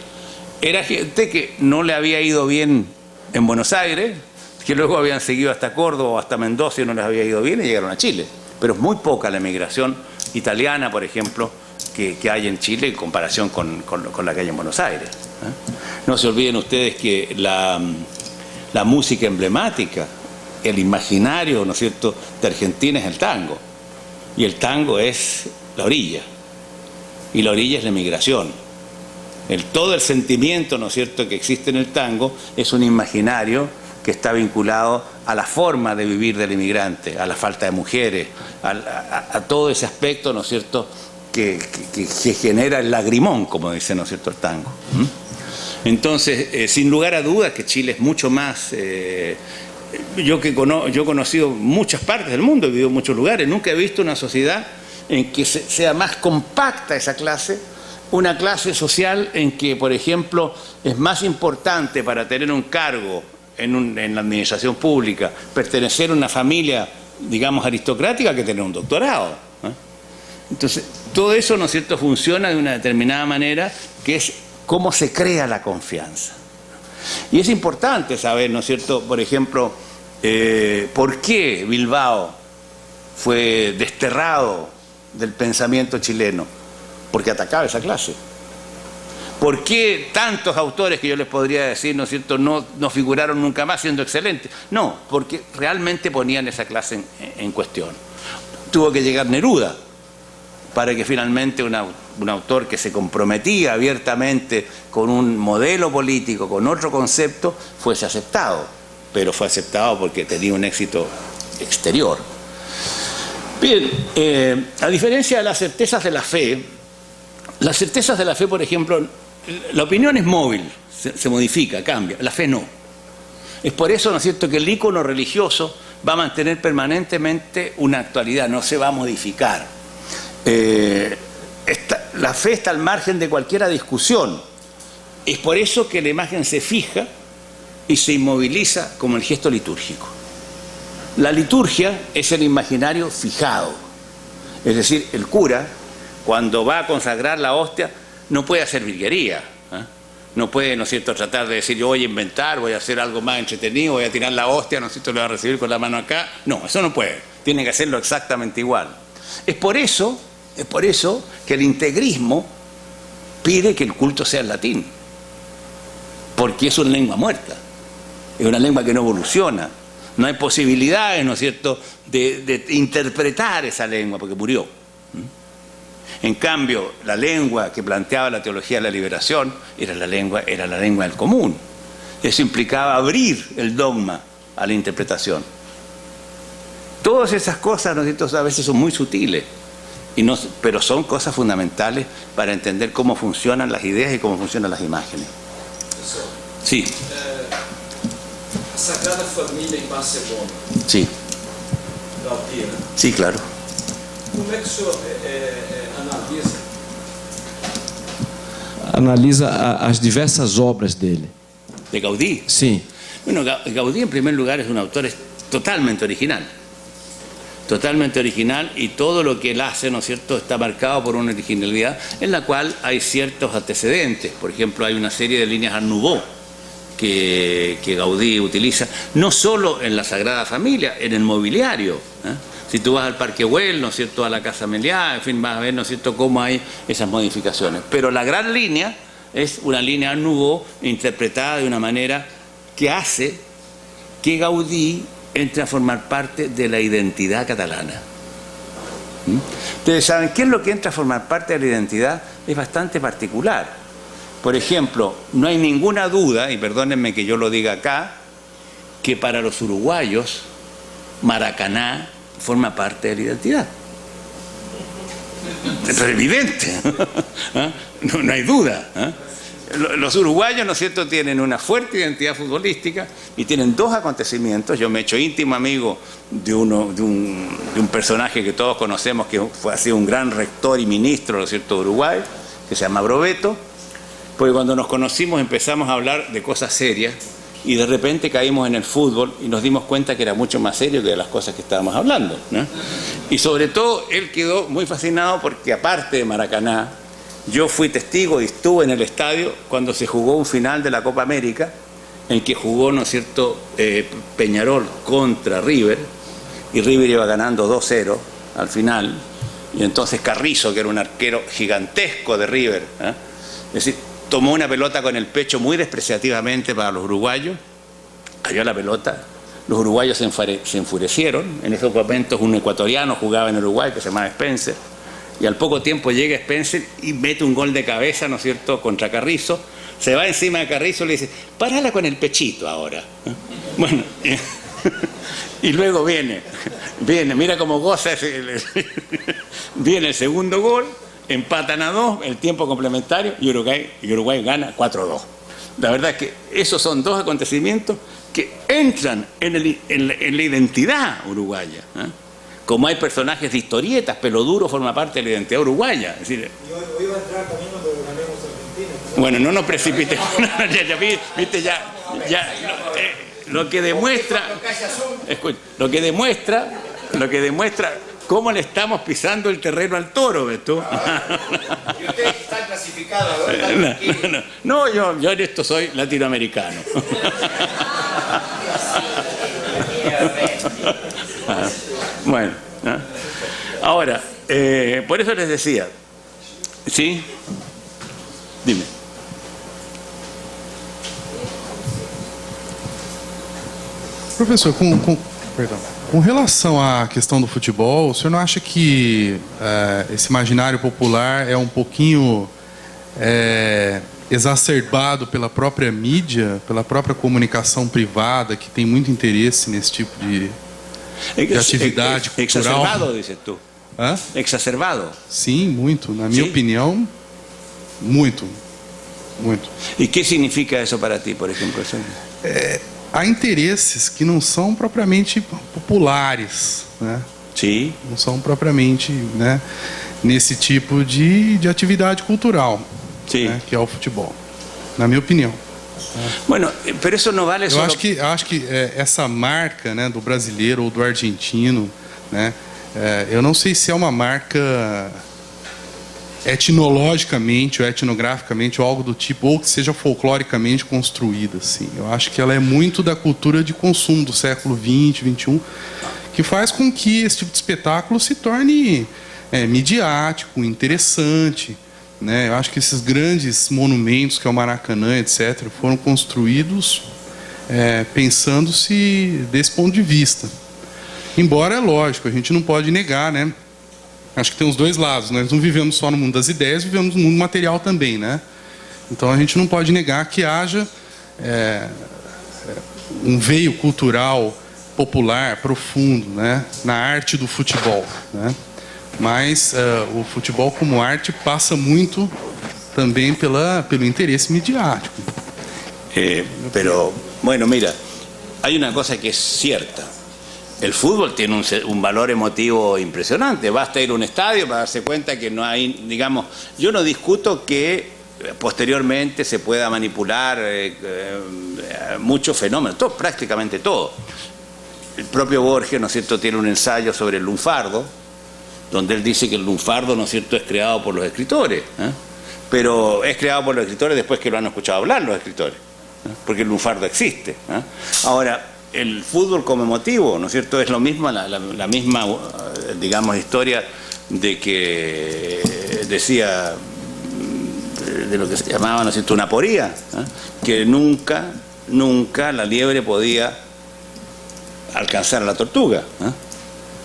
era gente que no le había ido bien en Buenos Aires, que luego habían seguido hasta Córdoba o hasta Mendoza y no les había ido bien y llegaron a Chile. Pero es muy poca la emigración italiana, por ejemplo, que hay en Chile en comparación con la que hay en Buenos Aires. No se olviden ustedes que la música emblemática, el imaginario, ¿no es cierto?, de Argentina es el tango. Y el tango es la orilla. Y la orilla es la emigración. Todo el sentimiento, ¿no es cierto?, que existe en el tango es un imaginario que está vinculado a la forma de vivir del inmigrante, a la falta de mujeres, a todo ese aspecto, ¿no es cierto?, que genera el lagrimón, como dice, ¿no es cierto?, el tango. Entonces, sin lugar a dudas que Chile es mucho más... yo he conocido muchas partes del mundo, he vivido en muchos lugares, nunca he visto una sociedad en que sea más compacta esa clase, una clase social en que, por ejemplo, es más importante para tener un cargo en la administración pública pertenecer a una familia, digamos, aristocrática que tener un doctorado. Entonces, todo eso, ¿no es cierto?, funciona de una determinada manera, que es cómo se crea la confianza. Y es importante saber, ¿no es cierto?, por ejemplo, por qué Bilbao fue desterrado del pensamiento chileno, porque atacaba esa clase. ¿Por qué tantos autores que yo les podría decir, ¿no es cierto?, no figuraron nunca más siendo excelentes? No, porque realmente ponían esa clase en cuestión. Tuvo que llegar Neruda para que finalmente un autor que se comprometía abiertamente con un modelo político, con otro concepto, fuese aceptado. Pero fue aceptado porque tenía un éxito exterior. Bien, a diferencia de las certezas de la fe, por ejemplo, la opinión es móvil, se modifica, cambia, la fe no. Es por eso, ¿no es cierto?, que el ícono religioso va a mantener permanentemente una actualidad, no se va a modificar. La fe está al margen de cualquier discusión. Es por eso que la imagen se fija y se inmoviliza como el gesto litúrgico. La liturgia es el imaginario fijado. Es decir, el cura, cuando va a consagrar la hostia, no puede hacer virguería. No puede, ¿no es cierto?, tratar de decir, yo voy a inventar, voy a hacer algo más entretenido, voy a tirar la hostia, ¿no es cierto?, lo voy a recibir con la mano acá. No, eso no puede. Tiene que hacerlo exactamente igual. Es por eso que el integrismo pide que el culto sea en latín, porque es una lengua muerta, es una lengua que no evoluciona, no hay posibilidades, ¿no es cierto?, de interpretar esa lengua, porque murió. En cambio, la lengua que planteaba la teología de la liberación era la lengua del común. Eso implicaba abrir el dogma a la interpretación. Todas esas cosas, ¿no es cierto?, a veces son muy sutiles, pero son cosas fundamentales para entender cómo funcionan las ideas y cómo funcionan las imágenes. Sí. Sagrada Família em Barcelona. Sí. Gaudí, né? Sí, claro. Como é que o senhor analisa as diversas obras dele? ¿De Gaudí? Sim. Bueno, Gaudí en primer lugar es un autor totalmente original. Totalmente original, y todo lo que él hace, ¿no es cierto?, está marcado por una originalidad en la cual hay ciertos antecedentes. Por ejemplo, hay una serie de líneas Art Nouveau que Gaudí utiliza, no solo en la Sagrada Familia, en el mobiliario. Si tú vas al Parque Güell, ¿no es cierto?, a la Casa Meliá, en fin, vas a ver, ¿no es cierto?, cómo hay esas modificaciones. Pero la gran línea es una línea Art Nouveau interpretada de una manera que hace que Gaudí entre a formar parte de la identidad catalana. Ustedes saben, ¿qué es lo que entra a formar parte de la identidad? Es bastante particular. Por ejemplo, no hay ninguna duda, y perdónenme que yo lo diga acá, que para los uruguayos Maracaná forma parte de la identidad. Es evidente. No hay duda. Los uruguayos, ¿no es cierto?, tienen una fuerte identidad futbolística y tienen dos acontecimientos. Yo me he hecho íntimo amigo de un personaje que todos conocemos, que ha sido un gran rector y ministro, ¿no es cierto?, de Uruguay, que se llama Brovetto, porque cuando nos conocimos empezamos a hablar de cosas serias y de repente caímos en el fútbol y nos dimos cuenta que era mucho más serio que de las cosas que estábamos hablando, ¿no? Y sobre todo él quedó muy fascinado porque, aparte de Maracaná, yo fui testigo y estuve en el estadio cuando se jugó un final de la Copa América, en que jugó, ¿no es cierto?, Peñarol contra River, y River iba ganando 2-0 al final, y entonces Carrizo, que era un arquero gigantesco de River, es decir, tomó una pelota con el pecho muy despreciativamente para los uruguayos, cayó la pelota, los uruguayos se enfurecieron. En esos momentos un ecuatoriano jugaba en Uruguay que se llamaba Spencer, y al poco tiempo llega Spencer y mete un gol de cabeza, ¿no es cierto?, contra Carrizo, se va encima de Carrizo y le dice, parala con el pechito ahora. Bueno, y luego viene, mira cómo goza, viene el segundo gol, empatan a 2, el tiempo complementario, y Uruguay gana 4-2. La verdad es que esos son dos acontecimientos que entran en la identidad uruguaya, ¿eh? Como hay personajes de historietas, Pelo Duro forma parte de la identidad uruguaya. Es decir, hoy va a entrar también cuando ganemos Argentina. bueno, no nos precipitemos. Viste, lo que demuestra, escucha, lo que demuestra cómo le estamos pisando el terreno al toro, ¿ves tú? Y ustedes están clasificados, ¿verdad? No, yo en esto soy latinoamericano. Bueno, ¿no? Ahora, por eso les decía, ¿sí? Dime. Professor, com relação à questão do futebol, o senhor não acha que esse imaginário popular é um pouquinho exacerbado pela própria mídia, pela própria comunicação privada, que tem muito interesse nesse tipo de atividade cultural? Exacerbado, dices tú. Hã? Exacerbado. Sim, muito. Na minha Sim? opinião, muito. Muito. ¿Y qué significa eso para ti, por ejemplo? Eso? Há interesses que não são propriamente populares, né? Sí. Não são propriamente, né, nesse tipo de atividade cultural, Sí. né, que é o futebol, na minha opinião. Bueno, pero eso no vale Eu solo... acho que essa marca, né, do brasileiro ou do argentino, né, eu não sei se é uma marca etnologicamente ou etnograficamente ou algo do tipo, ou que seja folcloricamente construída, assim. Eu acho que ela é muito da cultura de consumo do século XX, XXI, que faz com que esse tipo de espetáculo se torne midiático, interessante, né? Eu acho que esses grandes monumentos, que é o Maracanã, etc., foram construídos pensando-se desse ponto de vista. Embora, é lógico, a gente não pode negar, né? Acho que tem os dois lados. Nós não vivemos só no mundo das ideias, vivemos no mundo material também, né? Então a gente não pode negar que haja um veio cultural popular profundo, né, na arte do futebol, né? Mas o futebol como arte passa muito também pelo interesse midiático. Pero, bueno, mira, hay una cosa que es cierta. El fútbol tiene un valor emotivo impresionante. Basta ir a un estadio para darse cuenta que no hay, digamos, yo no discuto que posteriormente se pueda manipular muchos fenómenos, prácticamente todo. El propio Borges, ¿no es cierto?, tiene un ensayo sobre el lunfardo, donde él dice que el lunfardo, ¿no es cierto?, es creado por los escritores, pero es creado por los escritores después que lo han escuchado hablar los escritores, porque el lunfardo existe. Ahora, el fútbol como emotivo, ¿no es cierto?, es lo mismo, la misma, digamos, historia de que decía, de lo que se llamaba, ¿no es cierto?, una aporía, que nunca la liebre podía alcanzar a la tortuga,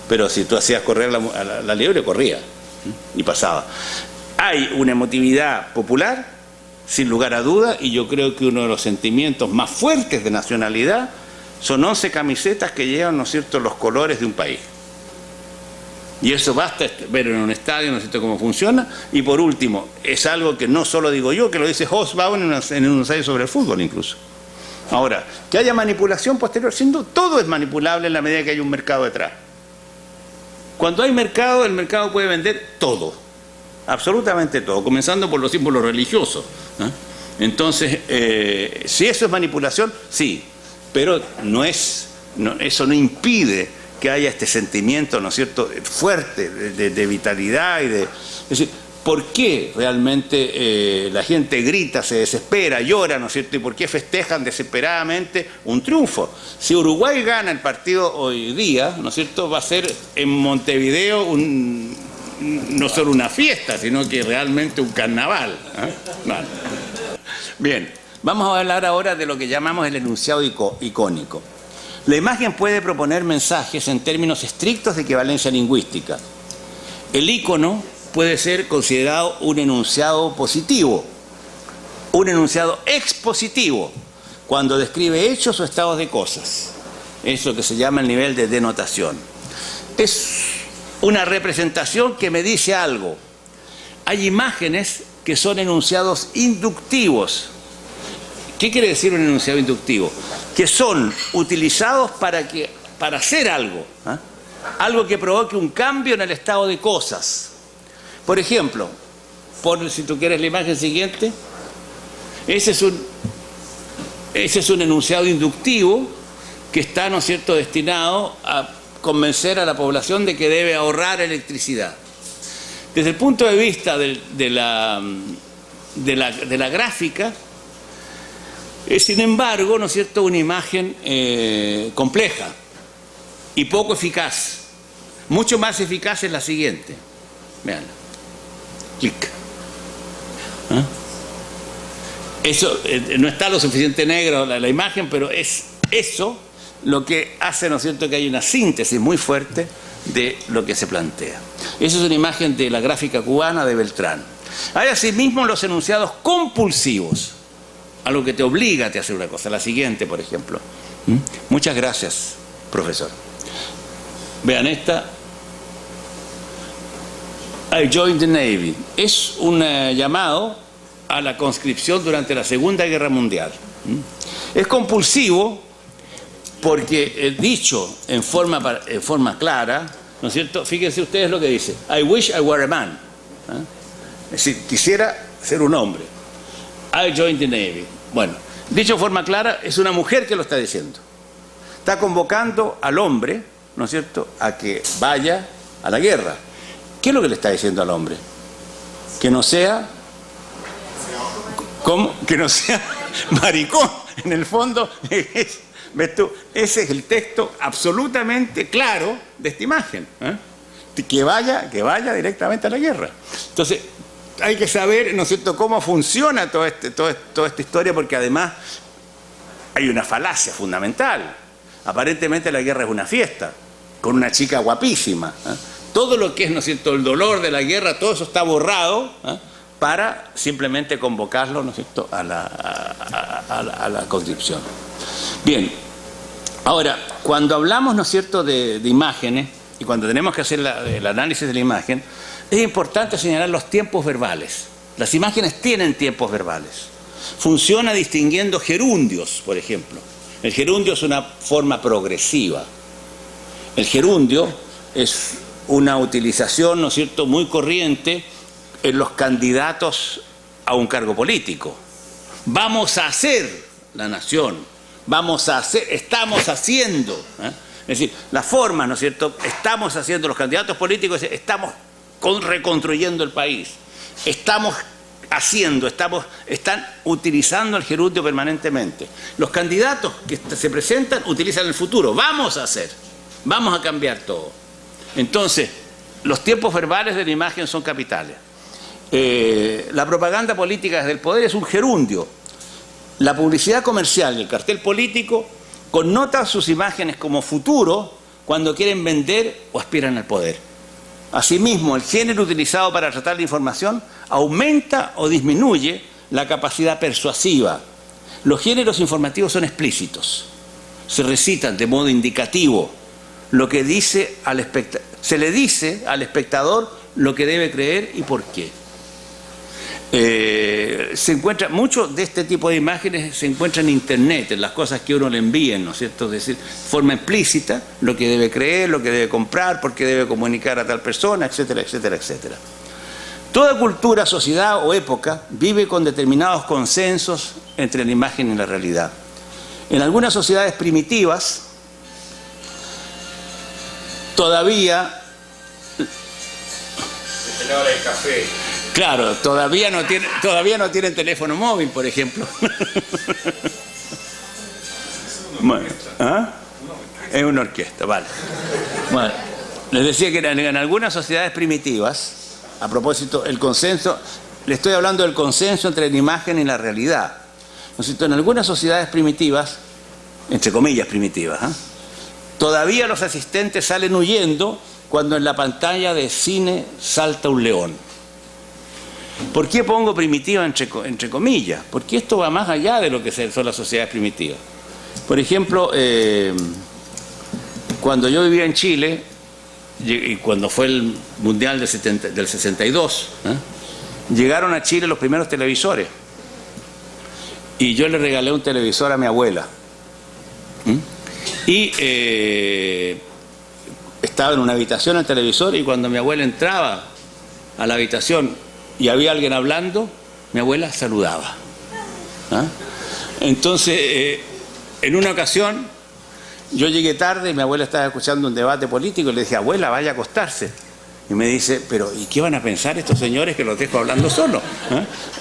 pero si tú hacías correr la liebre, corría y pasaba. Hay una emotividad popular, sin lugar a duda, y yo creo que uno de los sentimientos más fuertes de nacionalidad son 11 camisetas que llevan, ¿no es cierto?, los colores de un país. Y eso basta ver en un estadio, ¿no es cierto?, cómo funciona. Y por último, es algo que no solo digo yo, que lo dice Hobsbawm en un ensayo sobre el fútbol incluso. Ahora, que haya manipulación posterior, siendo todo es manipulable en la medida que hay un mercado detrás. Cuando hay mercado, el mercado puede vender todo, absolutamente todo, comenzando por los símbolos religiosos. Entonces, si eso es manipulación, sí. Pero eso no impide que haya este sentimiento, ¿no es cierto?, fuerte de vitalidad y de... Es decir, ¿por qué realmente la gente grita, se desespera, llora, ¿no es cierto?, y por qué festejan desesperadamente un triunfo? Si Uruguay gana el partido hoy día, ¿no es cierto?, va a ser en Montevideo no solo una fiesta, sino que realmente un carnaval. Vale. Bien. Vamos a hablar ahora de lo que llamamos el enunciado icónico. La imagen puede proponer mensajes en términos estrictos de equivalencia lingüística. El ícono puede ser considerado un enunciado positivo, un enunciado expositivo, cuando describe hechos o estados de cosas. Es lo que se llama el nivel de denotación. Es una representación que me dice algo. hay imágenes que son enunciados inductivos. ¿Qué quiere decir un enunciado inductivo? Que son utilizados para hacer algo, ¿eh? Algo que provoque un cambio en el estado de cosas. Por ejemplo, pon, si tú quieres, la imagen siguiente. Ese es un enunciado inductivo que está, ¿no es cierto?, destinado a convencer a la población de que debe ahorrar electricidad. Desde el punto de vista de la gráfica, es, sin embargo, ¿no es cierto?, una imagen compleja y poco eficaz. Mucho más eficaz es la siguiente. Veanla. Clic. ¿Ah? Eso no está lo suficiente negro la imagen, pero es eso lo que hace, ¿no es cierto?, que hay una síntesis muy fuerte de lo que se plantea. Esa es una imagen de la gráfica cubana de Beltrán. Hay asimismo los enunciados compulsivos, algo que te obliga a hacer una cosa. La siguiente, por ejemplo. Muchas gracias, profesor. Vean esta. I joined the Navy. Es un llamado a la conscripción durante la Segunda Guerra Mundial. Es compulsivo porque dicho en forma clara, ¿no es cierto? Fíjense ustedes lo que dice. I wish I were a man. Es decir, quisiera ser un hombre. I joined the Navy. Bueno, dicho de forma clara, es una mujer que lo está diciendo. Está convocando al hombre, ¿no es cierto?, a que vaya a la guerra. ¿Qué es lo que le está diciendo al hombre? Que no sea... ¿Cómo? Que no sea maricón. En el fondo, ¿ves tú? Ese es el texto absolutamente claro de esta imagen. Que vaya directamente a la guerra. Entonces, hay que saber, ¿no es cierto?, cómo funciona toda esta historia, porque además hay una falacia fundamental. Aparentemente la guerra es una fiesta, con una chica guapísima. Todo lo que es, ¿no es cierto?, el dolor de la guerra, todo eso está borrado para simplemente convocarlo, ¿no es cierto?, a la conscripción. Bien, ahora, cuando hablamos, ¿no es cierto?, de imágenes, y cuando tenemos que hacer el análisis de la imagen, es importante señalar los tiempos verbales. Las imágenes tienen tiempos verbales. Funciona distinguiendo gerundios, por ejemplo. El gerundio es una forma progresiva. El gerundio es una utilización, ¿no es cierto?, muy corriente en los candidatos a un cargo político. Vamos a hacer la nación. Vamos a hacer, estamos haciendo. Es decir, la forma, ¿no es cierto?, estamos haciendo, los candidatos políticos, estamos reconstruyendo el país. Están utilizando el gerundio permanentemente. Los candidatos que se presentan utilizan el futuro. Vamos a hacer, vamos a cambiar todo. Entonces, los tiempos verbales de la imagen son capitales. La propaganda política desde el poder es un gerundio. La publicidad comercial y el cartel político connotan sus imágenes como futuro cuando quieren vender o aspiran al poder. Asimismo, el género utilizado para tratar la información aumenta o disminuye la capacidad persuasiva. Los géneros informativos son explícitos. Se recitan de modo indicativo. Lo que se le dice al espectador lo que debe creer y por qué. Se encuentra mucho de este tipo de imágenes, se encuentra en internet, en las cosas que uno le envíen, ¿no es cierto? Es decir, de forma explícita, lo que debe creer, lo que debe comprar, por qué debe comunicar a tal persona, etcétera, etcétera, etcétera. Toda cultura, sociedad o época vive con determinados consensos entre la imagen y la realidad. En algunas sociedades primitivas todavía... La hora del café. Claro, todavía no tienen teléfono móvil, por ejemplo. Bueno, es una orquesta, vale. Bueno, les decía que en algunas sociedades primitivas, a propósito, el consenso, le estoy hablando del consenso entre la imagen y la realidad. ¿No es cierto? En algunas sociedades primitivas, entre comillas primitivas, todavía los asistentes salen huyendo cuando en la pantalla de cine salta un león. ¿Por qué pongo primitiva entre comillas? Porque esto va más allá de lo que son las sociedades primitivas. Por ejemplo, cuando yo vivía en Chile, y cuando fue el Mundial del 62, llegaron a Chile los primeros televisores. Y yo le regalé un televisor a mi abuela. Y estaba en una habitación el televisor, y cuando mi abuela entraba a la habitación y había alguien hablando, mi abuela saludaba. Entonces, en una ocasión, yo llegué tarde y mi abuela estaba escuchando un debate político y le dije, abuela, vaya a acostarse. Y me dice, pero ¿y qué van a pensar estos señores que los dejo hablando solo?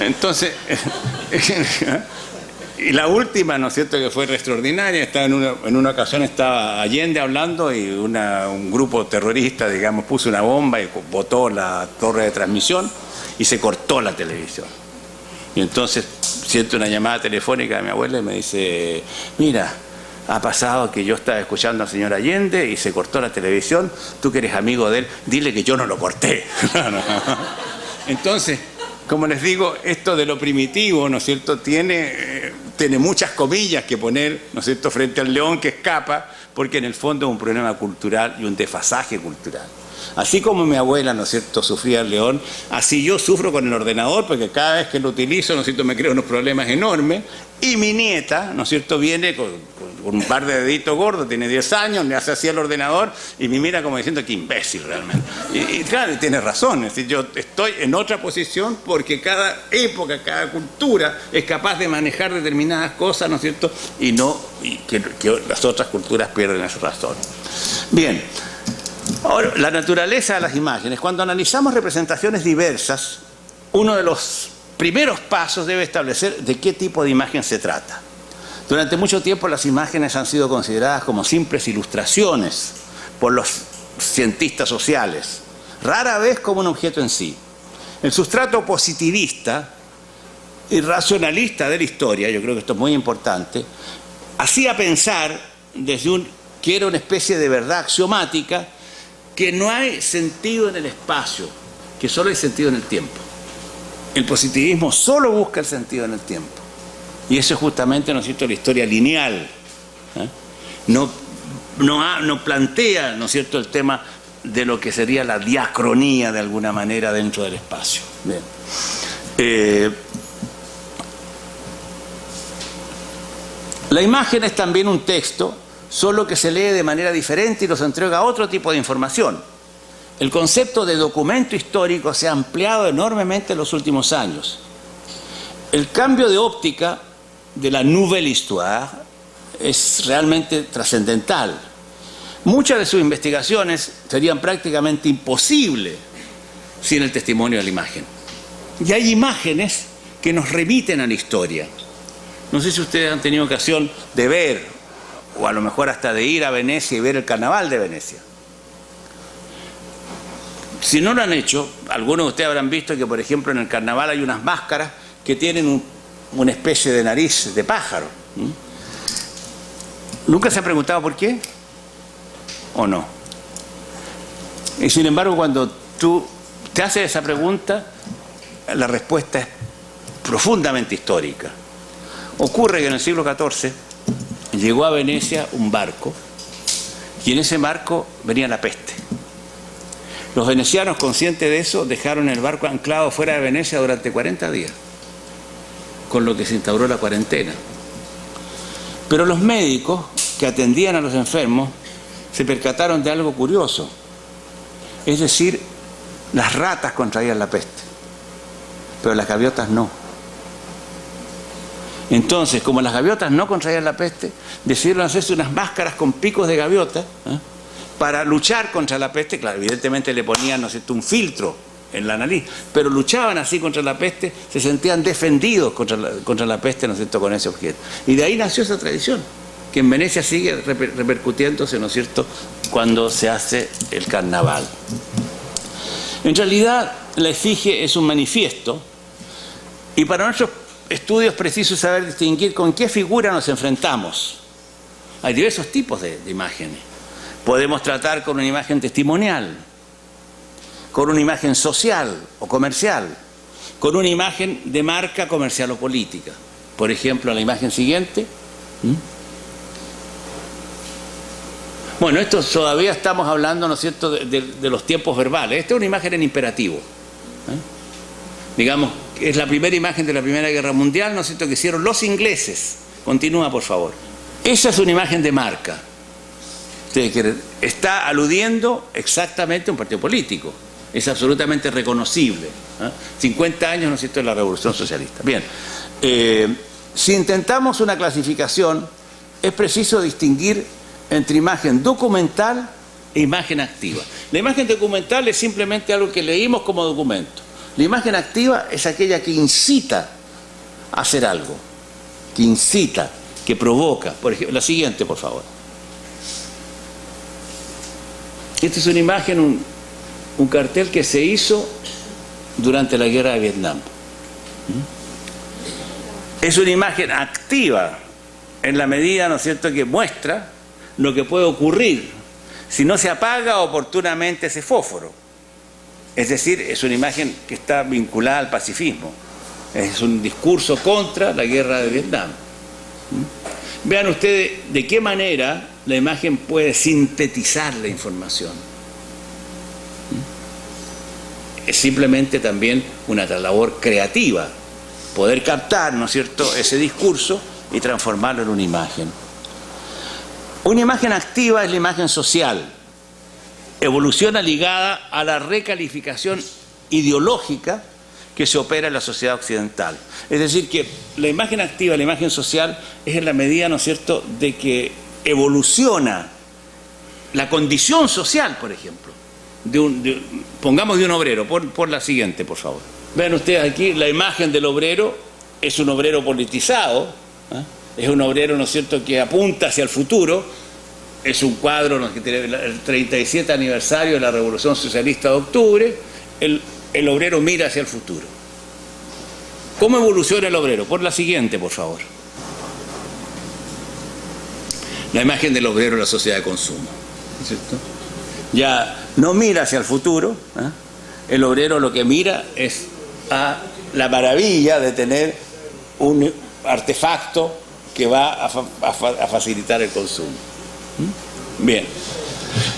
Entonces, y la última, ¿no es cierto?, que fue extraordinaria, estaba en una ocasión estaba Allende hablando y un grupo terrorista, digamos, puso una bomba y botó la torre de transmisión y se cortó la televisión. Y entonces siento una llamada telefónica de mi abuela y me dice, mira, ha pasado que yo estaba escuchando al señor Allende y se cortó la televisión, tú que eres amigo de él, dile que yo no lo corté. Entonces, como les digo, esto de lo primitivo, ¿no es cierto?, tiene muchas comillas que poner, ¿no es cierto?, frente al león que escapa, porque en el fondo es un problema cultural y un desfasaje cultural. Así como mi abuela, ¿no es cierto?, sufría el león, así yo sufro con el ordenador, porque cada vez que lo utilizo, ¿no es cierto?, me creo unos problemas enormes, y mi nieta, ¿no es cierto?, viene con un par de deditos gordos, tiene 10 años, le hace así al ordenador y me mira como diciendo, qué imbécil realmente. Y claro, tiene razón, es decir, yo estoy en otra posición porque cada época, cada cultura es capaz de manejar determinadas cosas, ¿no es cierto?, y que las otras culturas pierden esa razón. Bien. Ahora, la naturaleza de las imágenes. Cuando analizamos representaciones diversas, uno de los primeros pasos debe establecer de qué tipo de imagen se trata. Durante mucho tiempo las imágenes han sido consideradas como simples ilustraciones por los cientistas sociales, rara vez como un objeto en sí. El sustrato positivista y racionalista de la historia, yo creo que esto es muy importante, hacía pensar desde que era una especie de verdad axiomática, que no hay sentido en el espacio, que solo hay sentido en el tiempo. El positivismo solo busca el sentido en el tiempo. Y eso es justamente, ¿no es cierto?, la historia lineal. No plantea, ¿no es cierto?, el tema de lo que sería la diacronía de alguna manera dentro del espacio. Bien. La imagen es también un texto, solo que se lee de manera diferente y nos entrega otro tipo de información. El concepto de documento histórico se ha ampliado enormemente en los últimos años. El cambio de óptica de la nouvelle histoire es realmente trascendental. Muchas de sus investigaciones serían prácticamente imposibles sin el testimonio de la imagen. Y hay imágenes que nos remiten a la historia. No sé si ustedes han tenido ocasión de ver, o a lo mejor hasta de ir a Venecia y ver el carnaval de Venecia. Si no lo han hecho, algunos de ustedes habrán visto que, por ejemplo, en el carnaval hay unas máscaras que tienen una especie de nariz de pájaro. ¿Nunca se han preguntado por qué? ¿O no? Y sin embargo, cuando tú te haces esa pregunta, la respuesta es profundamente histórica. Ocurre que en el siglo XIV llegó a Venecia un barco y en ese barco venía la peste. Los venecianos, conscientes de eso, dejaron el barco anclado fuera de Venecia durante 40 días, con lo que se instauró la cuarentena. Pero los médicos que atendían a los enfermos se percataron de algo curioso. Es decir, las ratas contraían la peste, pero las gaviotas no. Entonces, como las gaviotas no contraían la peste, decidieron hacerse unas máscaras con picos de gaviota para luchar contra la peste. Claro, evidentemente le ponían, ¿no es cierto?, un filtro en la nariz, pero luchaban así contra la peste, se sentían defendidos contra la peste, ¿no es cierto?, con ese objeto. Y de ahí nació esa tradición, que en Venecia sigue repercutiéndose, ¿no es cierto?, cuando se hace el carnaval. En realidad, la efigie es un manifiesto, y para nuestros estudios es preciso saber distinguir con qué figura nos enfrentamos. Hay diversos tipos de imágenes. Podemos tratar con una imagen testimonial, con una imagen social o comercial, con una imagen de marca comercial o política. Por ejemplo, la imagen siguiente. Bueno, esto todavía estamos hablando, ¿no es cierto?, de los tiempos verbales. Esta es una imagen en imperativo. Digamos, es la primera imagen de la Primera Guerra Mundial, ¿no es cierto?, que hicieron los ingleses. Continúa, por favor. Esa es una imagen de marca. Ustedes quieren, está aludiendo exactamente a un partido político. Es absolutamente reconocible. 50 años, ¿no es cierto?, de la Revolución Socialista. Bien, si intentamos una clasificación, es preciso distinguir entre imagen documental e imagen activa. La imagen documental es simplemente algo que leímos como documento. La imagen activa es aquella que incita a hacer algo, que incita, que provoca. Por ejemplo, la siguiente, por favor. Esta es una imagen, un cartel que se hizo durante la Guerra de Vietnam. Es una imagen activa en la medida, ¿no es cierto?, que muestra lo que puede ocurrir si no se apaga oportunamente ese fósforo. Es decir, es una imagen que está vinculada al pacifismo. Es un discurso contra la Guerra de Vietnam. Vean ustedes de qué manera la imagen puede sintetizar la información. Es simplemente también una labor creativa, poder captar, ¿no es cierto?, ese discurso y transformarlo en una imagen. Una imagen activa es la imagen social. Evoluciona ligada a la recalificación ideológica que se opera en la sociedad occidental. Es decir, que la imagen activa, la imagen social, es en la medida, ¿no es cierto?, de que evoluciona la condición social, por ejemplo, pongamos de un obrero. Por la siguiente, por favor. Vean ustedes aquí, la imagen del obrero es un obrero politizado, es un obrero, ¿no es cierto?, que apunta hacia el futuro. Es un cuadro, ¿no?, que tiene el 37 aniversario de la Revolución Socialista de octubre. El obrero mira hacia el futuro. ¿Cómo evoluciona el obrero? Por la siguiente, por favor. La imagen del obrero en la sociedad de consumo, ¿cierto? Ya no mira hacia el futuro. El obrero lo que mira es a la maravilla de tener un artefacto que va a facilitar el consumo. Bien,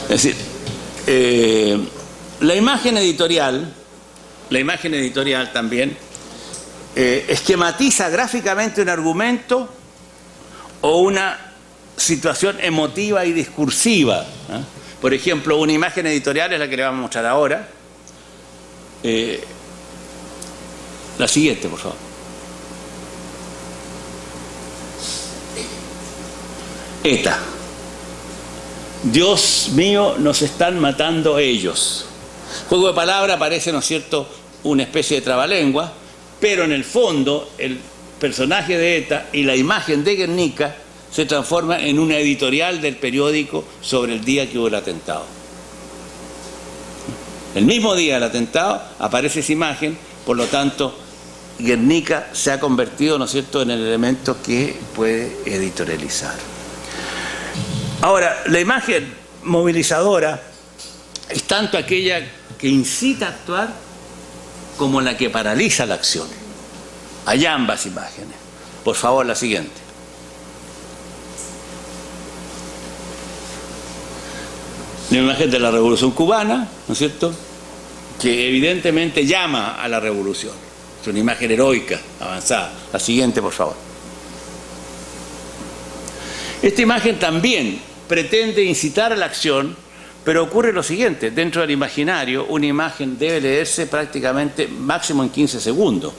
es decir, la imagen editorial también esquematiza gráficamente un argumento o una situación emotiva y discursiva. Por ejemplo, una imagen editorial es la que le vamos a mostrar ahora. La siguiente, por favor. Esta. Dios mío, nos están matando ellos. Juego de palabra parece, ¿no es cierto?, una especie de trabalengua, pero en el fondo el personaje de ETA y la imagen de Guernica se transforma en una editorial del periódico sobre el día que hubo el atentado. El mismo día del atentado aparece esa imagen, por lo tanto Guernica se ha convertido, ¿no es cierto?, en el elemento que puede editorializar. Ahora, la imagen movilizadora es tanto aquella que incita a actuar como la que paraliza la acción. Hay ambas imágenes. Por favor, la siguiente. La imagen de la Revolución Cubana, ¿no es cierto?, que evidentemente llama a la revolución. Es una imagen heroica, avanzada. La siguiente, por favor. Esta imagen también pretende incitar a la acción, pero ocurre lo siguiente: dentro del imaginario, una imagen debe leerse prácticamente máximo en 15 segundos.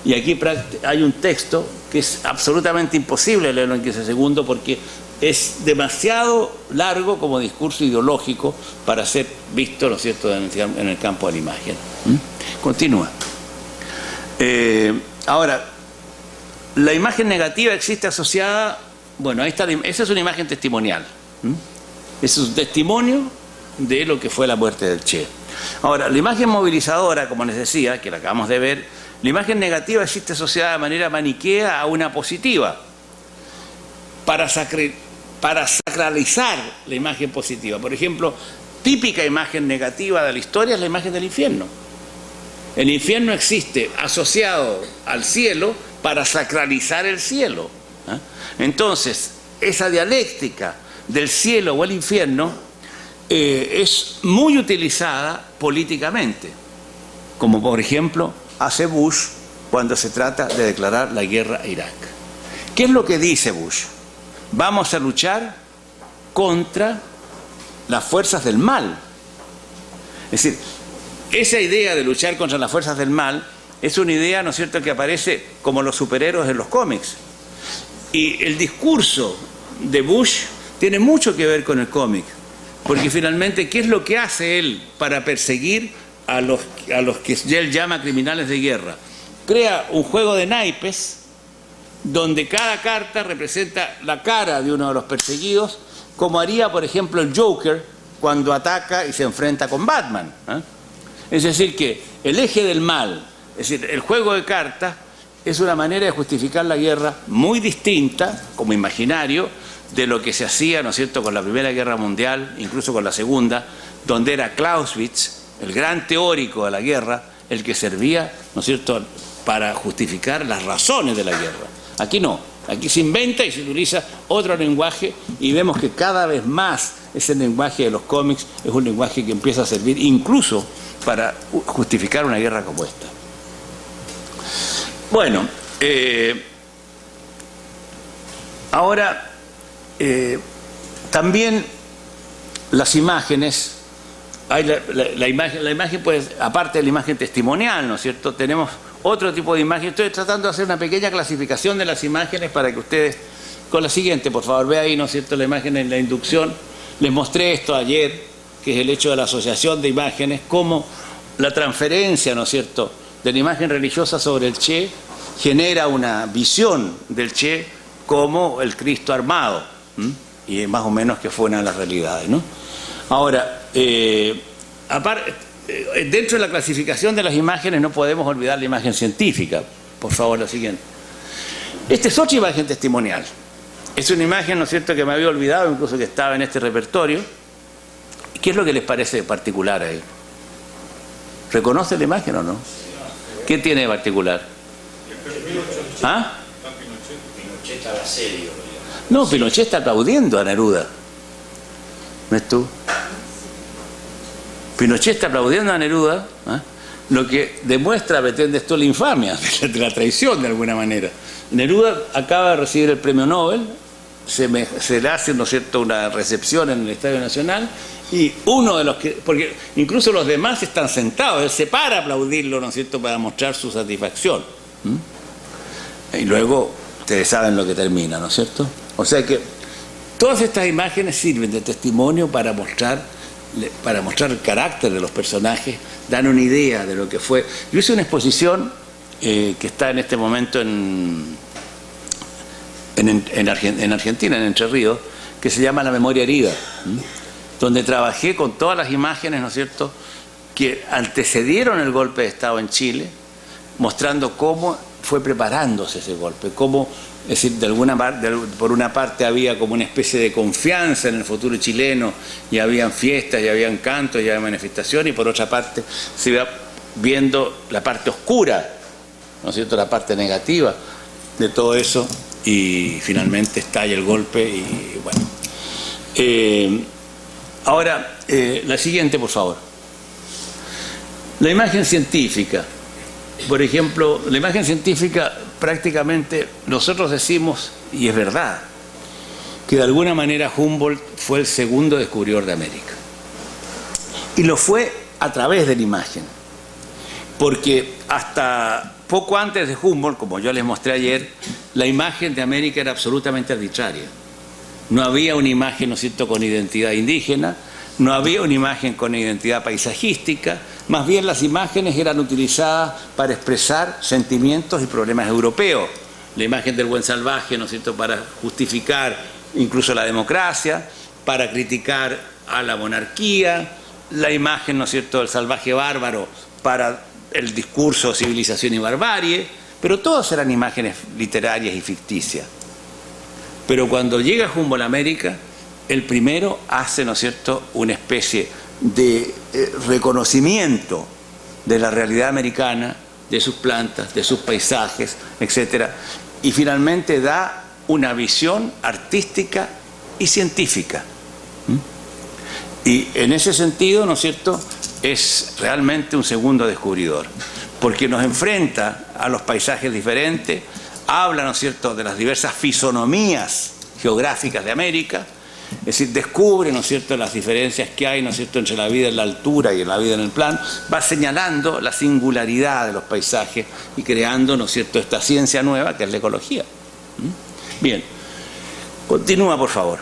Y aquí hay un texto que es absolutamente imposible leerlo en 15 segundos porque es demasiado largo como discurso ideológico para ser visto, ¿no es cierto?, en el campo de la imagen. Continúa. Ahora, la imagen negativa existe asociada. Bueno, esa es una imagen testimonial. Es un testimonio de lo que fue la muerte del Che. Ahora, la imagen movilizadora, como les decía, que la acabamos de ver, la imagen negativa existe asociada de manera maniquea a una positiva, para sacralizar la imagen positiva. Por ejemplo, típica imagen negativa de la historia es la imagen del infierno. El infierno existe asociado al cielo para sacralizar el cielo. Entonces, esa dialéctica del cielo o el infierno es muy utilizada políticamente, como por ejemplo hace Bush cuando se trata de declarar la guerra a Irak. ¿Qué es lo que dice Bush? Vamos a luchar contra las fuerzas del mal. Es decir, esa idea de luchar contra las fuerzas del mal es una idea, ¿no es cierto?, que aparece como los superhéroes en los cómics. Y el discurso de Bush tiene mucho que ver con el cómic, porque finalmente, ¿qué es lo que hace él para perseguir a los que él llama criminales de guerra? Crea un juego de naipes donde cada carta representa la cara de uno de los perseguidos, como haría, por ejemplo, el Joker cuando ataca y se enfrenta con Batman, ¿eh? Es decir, que el eje del mal, es decir, el juego de cartas, es una manera de justificar la guerra muy distinta, como imaginario, de lo que se hacía, ¿no es cierto?, con la Primera Guerra Mundial, incluso con la Segunda, donde era Clausewitz, el gran teórico de la guerra, el que servía, ¿no es cierto?, para justificar las razones de la guerra. Aquí no, aquí se inventa y se utiliza otro lenguaje y vemos que cada vez más ese lenguaje de los cómics es un lenguaje que empieza a servir incluso para justificar una guerra como esta. Bueno, ahora también las imágenes, hay la imagen, pues, aparte de la imagen testimonial, ¿no es cierto?, tenemos otro tipo de imagen. Estoy tratando de hacer una pequeña clasificación de las imágenes para que ustedes, con la siguiente, por favor, ve ahí, ¿no es cierto?, la imagen en la inducción. Les mostré esto ayer, que es el hecho de la asociación de imágenes, cómo la transferencia, ¿no es cierto?, de la imagen religiosa sobre el Che genera una visión del Che como el Cristo armado, y más o menos que fue una de las realidades, ¿no? Ahora, dentro de la clasificación de las imágenes no podemos olvidar la imagen científica. Por favor, la siguiente. Esta es otra imagen testimonial. Es una imagen, ¿no es cierto?, que me había olvidado, incluso que estaba en este repertorio. ¿Qué es lo que les parece particular ahí? ¿Reconoce la imagen o no? ¿Qué tiene de particular? ¿Ah? Pinochet estaba serio. No, Pinochet está aplaudiendo a Neruda. ¿Ves tú? Pinochet está aplaudiendo a Neruda, ¿eh?, lo que demuestra, pretende esto, la infamia de la traición de alguna manera. Neruda acaba de recibir el premio Nobel, se le hace, ¿no es cierto?, una recepción en el Estadio Nacional, y uno de los que, porque incluso los demás están sentados, él se para a aplaudirlo, ¿no es cierto?, para mostrar su satisfacción. Y luego ustedes saben lo que termina, ¿no es cierto? O sea que todas estas imágenes sirven de testimonio para mostrar el carácter de los personajes, dan una idea de lo que fue. Yo hice una exposición que está en este momento en Argentina, en Entre Ríos, que se llama La Memoria Herida, donde trabajé con todas las imágenes, ¿no es cierto?, que antecedieron el golpe de Estado en Chile, mostrando cómo fue preparándose ese golpe, cómo, es decir, por una parte había como una especie de confianza en el futuro chileno, y habían fiestas, y habían cantos, y había manifestaciones, y por otra parte se iba viendo la parte oscura, ¿no es cierto?, la parte negativa de todo eso, y finalmente estalla el golpe, y bueno. Ahora, la siguiente, por favor. La imagen científica. Por ejemplo, la imagen científica, prácticamente nosotros decimos, y es verdad, que de alguna manera Humboldt fue el segundo descubridor de América. Y lo fue a través de la imagen. Porque hasta poco antes de Humboldt, como yo les mostré ayer, la imagen de América era absolutamente arbitraria. No había una imagen, ¿no es cierto?, con identidad indígena, no había una imagen con identidad paisajística, más bien las imágenes eran utilizadas para expresar sentimientos y problemas europeos. La imagen del buen salvaje, ¿no es cierto?, para justificar incluso la democracia, para criticar a la monarquía, la imagen, ¿no es cierto?, del salvaje bárbaro para el discurso civilización y barbarie, pero todas eran imágenes literarias y ficticias. Pero cuando llega Humboldt a América, el primero hace, ¿no es cierto?, una especie de reconocimiento de la realidad americana, de sus plantas, de sus paisajes, etc. Y finalmente da una visión artística y científica. Y en ese sentido, ¿no es cierto?, es realmente un segundo descubridor. porque nos enfrenta a los paisajes diferentes, habla, ¿no es cierto?, de las diversas fisonomías geográficas de América, es decir, descubre, ¿no es cierto?, las diferencias que hay, ¿no es cierto?, entre la vida en la altura y la vida en el plano, va señalando la singularidad de los paisajes y creando, ¿no es cierto?, esta ciencia nueva que es la ecología. Bien, continúa, por favor.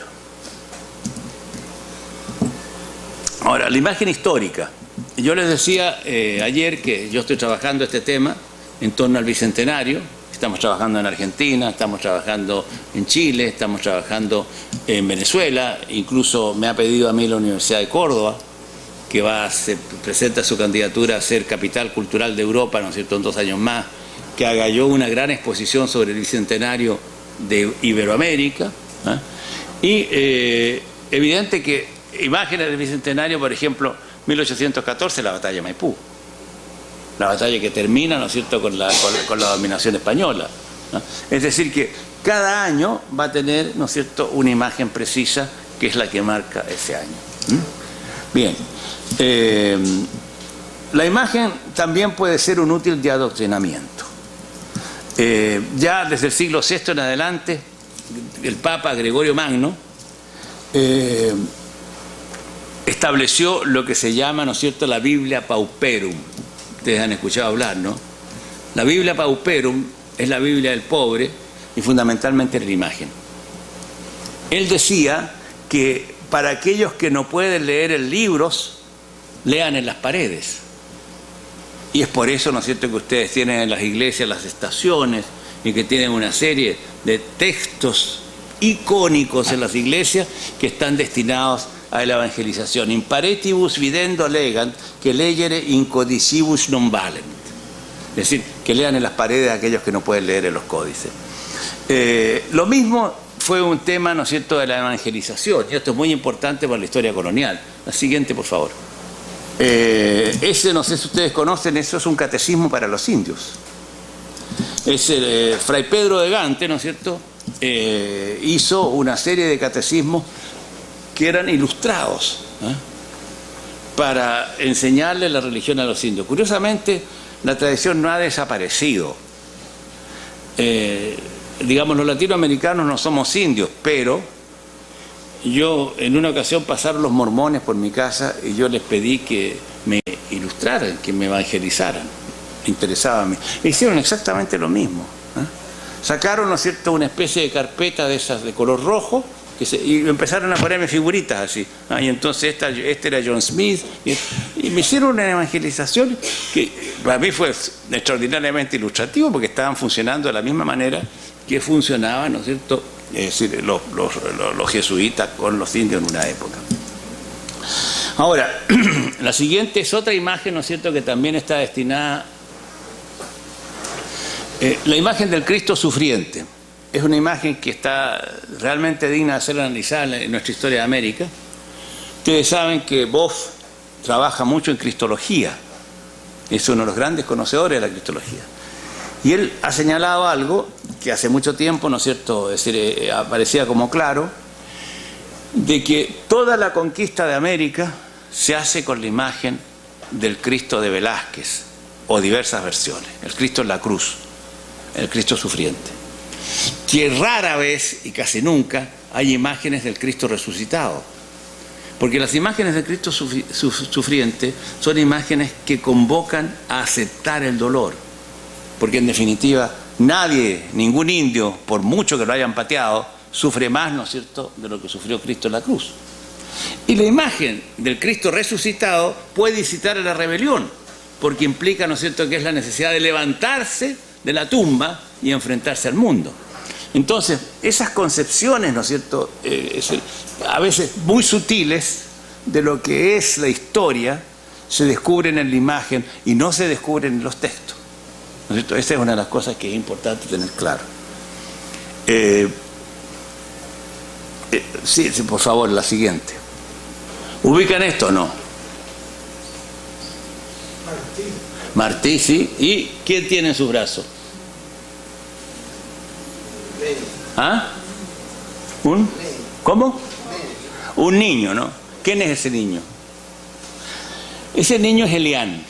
Ahora, la imagen histórica. Yo les decía ayer que yo estoy trabajando este tema en torno al Bicentenario. Estamos trabajando en Argentina, estamos trabajando en Chile, estamos trabajando en Venezuela. Incluso me ha pedido a mí la Universidad de Córdoba, que se presenta su candidatura a ser capital cultural de Europa, ¿no es cierto?, en 2 años más, que haga yo una gran exposición sobre el Bicentenario de Iberoamérica. Y evidente que imágenes del Bicentenario, por ejemplo, 1814, la batalla de Maipú, la batalla que termina, ¿no es cierto?, con la dominación española, ¿no? Es decir, que cada año va a tener, ¿no es cierto?, una imagen precisa que es la que marca ese año. Bien, la imagen también puede ser un útil de adoctrinamiento. Ya desde el siglo VI en adelante, el Papa Gregorio Magno estableció lo que se llama, ¿no es cierto?, la Biblia Pauperum. Ustedes han escuchado hablar, ¿no? La Biblia Pauperum es la Biblia del pobre y fundamentalmente la imagen. Él decía que para aquellos que no pueden leer en libros, lean en las paredes. Y es por eso, ¿no es cierto?, que ustedes tienen en las iglesias las estaciones y que tienen una serie de textos icónicos en las iglesias que están destinados a la evangelización. Imparetibus videndo legant, que legere incodicibus non valent. Es decir, que lean en las paredes a aquellos que no pueden leer en los códices. Lo mismo fue un tema, ¿no es cierto?, de la evangelización, y esto es muy importante para la historia colonial. La siguiente, por favor. Ese, no sé si ustedes conocen, eso es un catecismo para los indios. Fray Pedro de Gante, ¿no es cierto?, hizo una serie de catecismos que eran ilustrados, para enseñarle la religión a los indios. Curiosamente, la tradición no ha desaparecido. Digamos, los latinoamericanos no somos indios, pero yo en una ocasión pasaron los mormones por mi casa y yo les pedí que me ilustraran, que me evangelizaran. Me interesaba a mí. E hicieron exactamente lo mismo. Sacaron, ¿no es cierto?, una especie de carpeta de esas de color rojo, y empezaron a ponerme figuritas así. Y entonces este era John Smith, y me hicieron una evangelización que para mí fue extraordinariamente ilustrativo, porque estaban funcionando de la misma manera que funcionaban, ¿no es cierto?, es decir, los jesuitas con los indios en una época. Ahora, la siguiente es otra imagen, ¿no es cierto?, que también está destinada, la imagen del Cristo sufriente. Es una imagen que está realmente digna de ser analizada en nuestra historia de América. Ustedes saben que Boff trabaja mucho en cristología. Es uno de los grandes conocedores de la cristología. Y él ha señalado algo que hace mucho tiempo, ¿no es cierto?, es decir, aparecía como claro, de que toda la conquista de América se hace con la imagen del Cristo de Velázquez, o diversas versiones. El Cristo en la cruz, el Cristo sufriente. Que rara vez y casi nunca hay imágenes del Cristo resucitado, porque las imágenes del Cristo sufriente son imágenes que convocan a aceptar el dolor, porque en definitiva nadie, ningún indio, por mucho que lo hayan pateado, sufre más, ¿no es cierto?, de lo que sufrió Cristo en la cruz. Y la imagen del Cristo resucitado puede incitar a la rebelión, porque implica, ¿no es cierto?, que es la necesidad de levantarse de la tumba y enfrentarse al mundo. Entonces, esas concepciones, ¿no es cierto?, a veces muy sutiles de lo que es la historia, se descubren en la imagen y no se descubren en los textos, ¿no es cierto? Esa es una de las cosas que es importante tener claro. Sí, por favor, la siguiente. ¿Ubican esto o no? Martí, sí. ¿Y quién tiene en sus brazos? ¿Ah? ¿Cómo? Un niño, ¿no? ¿Quién es ese niño? Ese niño es Elián.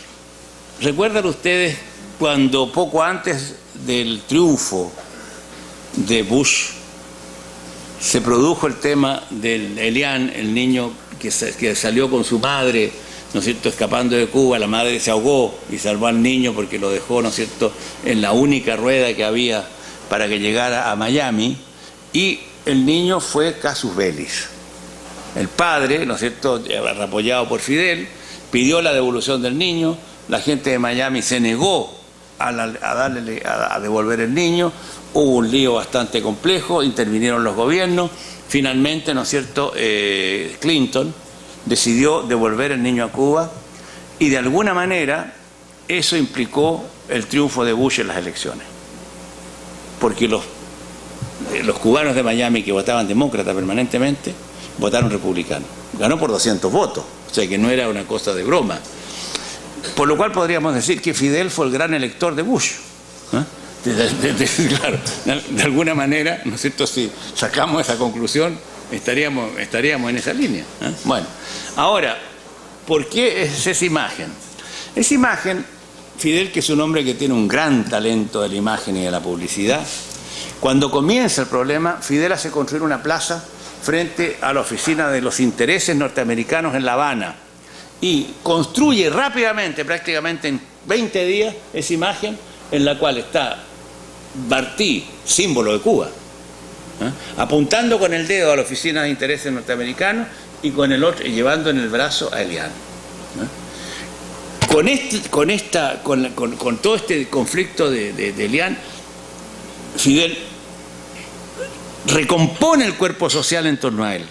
¿Recuerdan ustedes cuando poco antes del triunfo de Bush se produjo el tema del Elian, el niño que salió con su madre, ¿no es cierto?, escapando de Cuba. La madre se ahogó y salvó al niño porque lo dejó, ¿no es cierto?, en la única rueda que había para que llegara a Miami, y el niño fue casus bellis. El padre, ¿no es cierto?, apoyado por Fidel, pidió la devolución del niño. La gente de Miami se negó a devolver el niño. Hubo un lío bastante complejo, intervinieron los gobiernos. Finalmente, ¿no es cierto?, Clinton decidió devolver el niño a Cuba, y de alguna manera eso implicó el triunfo de Bush en las elecciones. Porque los cubanos de Miami, que votaban demócrata permanentemente, votaron republicano. Ganó por 200 votos, o sea que no era una cosa de broma. Por lo cual podríamos decir que Fidel fue el gran elector de Bush. Claro, de alguna manera, ¿no es cierto?, si sacamos esa conclusión, estaríamos en esa línea. Bueno, ahora, ¿por qué es esa imagen? Esa imagen, Fidel, que es un hombre que tiene un gran talento de la imagen y de la publicidad, cuando comienza el problema, Fidel hace construir una plaza frente a la oficina de los intereses norteamericanos en La Habana, y construye rápidamente, prácticamente en 20 días, esa imagen en la cual está Martí, símbolo de Cuba, apuntando con el dedo a la oficina de intereses norteamericanos y con el otro, y llevando en el brazo a Elian. Con todo este conflicto de Elian, Fidel recompone el cuerpo social en torno a él.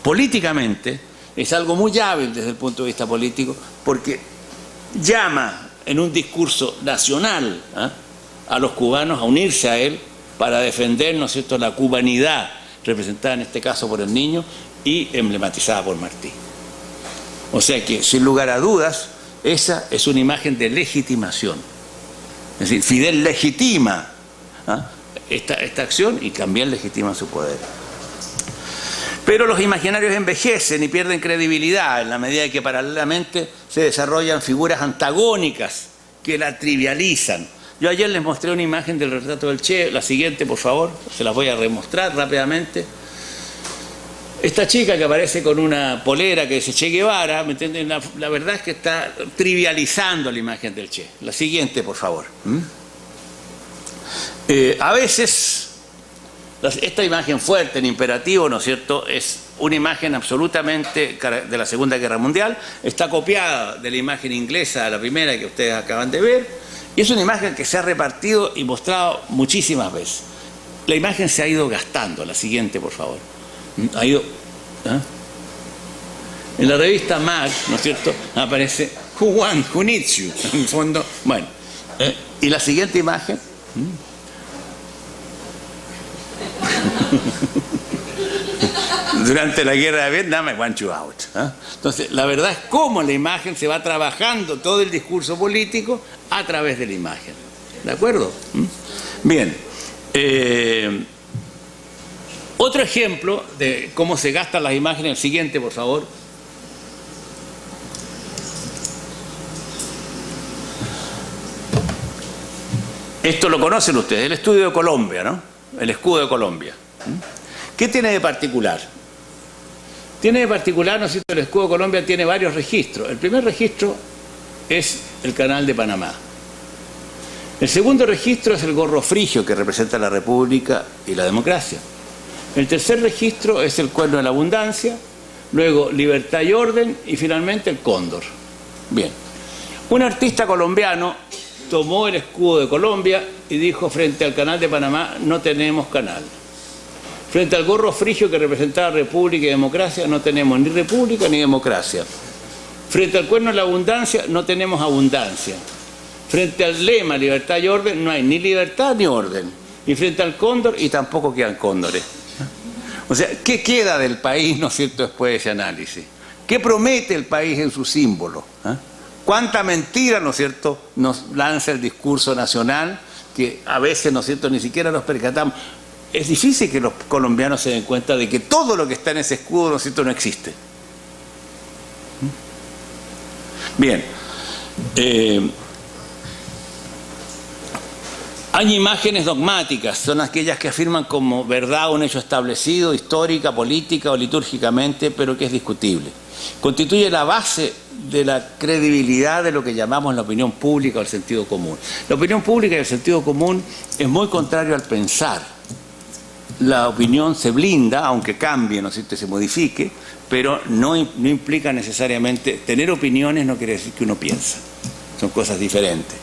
Políticamente es algo muy hábil desde el punto de vista político, porque llama en un discurso nacional a los cubanos a unirse a él para defender, ¿no es cierto?, la cubanidad representada en este caso por el niño y emblematizada por Martí. O sea que, sin lugar a dudas, esa es una imagen de legitimación. Es decir, Fidel legitima esta acción y también legitima su poder. Pero los imaginarios envejecen y pierden credibilidad en la medida en que paralelamente se desarrollan figuras antagónicas que la trivializan. Yo ayer les mostré una imagen del retrato del Che, la siguiente, por favor, se las voy a remostrar rápidamente. Esta chica que aparece con una polera que dice Che Guevara, ¿me entienden? La verdad es que está trivializando la imagen del Che. La siguiente, por favor. A veces, esta imagen fuerte en imperativo, ¿no es cierto?, es una imagen absolutamente de la Segunda Guerra Mundial, está copiada de la imagen inglesa, de la primera que ustedes acaban de ver, y es una imagen que se ha repartido y mostrado muchísimas veces. La imagen se ha ido gastando. La siguiente, por favor. Ha ido, en la revista Mag, ¿no es cierto?, aparece Who Needs You, en el fondo. Bueno, y la siguiente imagen. Durante la guerra de Vietnam, I want you out. Entonces, la verdad es cómo la imagen se va trabajando todo el discurso político a través de la imagen. ¿De acuerdo? Bien. Otro ejemplo de cómo se gastan las imágenes, el siguiente, por favor. Esto lo conocen ustedes, el estudio de Colombia, ¿no? El escudo de Colombia. ¿Qué tiene de particular? Tiene de particular, ¿no es cierto?, el escudo de Colombia tiene varios registros. El primer registro es el Canal de Panamá. El segundo registro es el gorro frigio, que representa la República y la democracia. El tercer registro es el cuerno de la abundancia, luego libertad y orden, y finalmente el cóndor. Bien. Un artista colombiano tomó el escudo de Colombia y dijo: frente al Canal de Panamá no tenemos canal. Frente al gorro frigio que representaba República y democracia, no tenemos ni República ni democracia. Frente al cuerno de la abundancia, no tenemos abundancia. Frente al lema libertad y orden, no hay ni libertad ni orden. Y frente al cóndor, y tampoco quedan cóndores. O sea, ¿qué queda del país, ¿no es cierto?, después de ese análisis? ¿Qué promete el país en su símbolo? ¿Cuánta mentira, ¿no es cierto?, nos lanza el discurso nacional, que a veces, ¿no es cierto?, ni siquiera nos percatamos? Es difícil que los colombianos se den cuenta de que todo lo que está en ese escudo, ¿no es cierto?, no existe. Bien. Hay imágenes dogmáticas, son aquellas que afirman como verdad un hecho establecido, histórica, política o litúrgicamente, pero que es discutible. Constituye la base de la credibilidad de lo que llamamos la opinión pública o el sentido común. La opinión pública y el sentido común es muy contrario al pensar. La opinión se blinda, aunque cambie, ¿no es cierto?, se modifique, pero no implica necesariamente, tener opiniones no quiere decir que uno piensa, son cosas diferentes.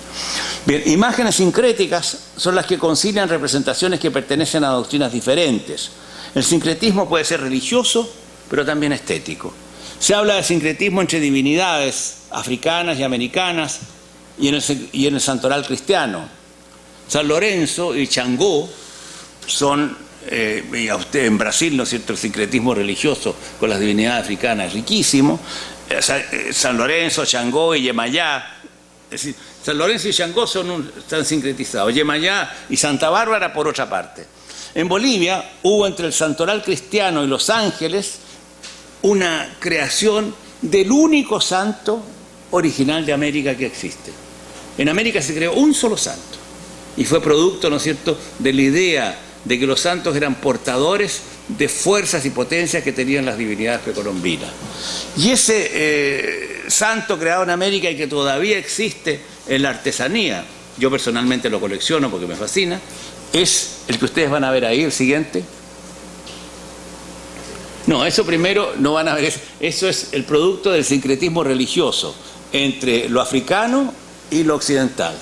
Bien, imágenes sincréticas son las que concilian representaciones que pertenecen a doctrinas diferentes. El sincretismo puede ser religioso, pero también estético. Se habla de sincretismo entre divinidades africanas y americanas y en el santoral cristiano. San Lorenzo y Changó son, y a usted en Brasil, ¿no es cierto?, el sincretismo religioso con las divinidades africanas es riquísimo. San Lorenzo, Changó y Yemayá, es decir, San Lorenzo y Changó están sincretizados, Yemayá y Santa Bárbara por otra parte. En Bolivia hubo entre el santoral cristiano y los ángeles una creación del único santo original de América que existe. En América se creó un solo santo y fue producto, ¿no es cierto?, de la idea de que los santos eran portadores de fuerzas y potencias que tenían las divinidades precolombinas. Y ese santo creado en América y que todavía existe en la artesanía, yo personalmente lo colecciono porque me fascina, es el que ustedes van a ver ahí, el siguiente. No, eso primero no van a ver, eso es el producto del sincretismo religioso entre lo africano y lo occidental.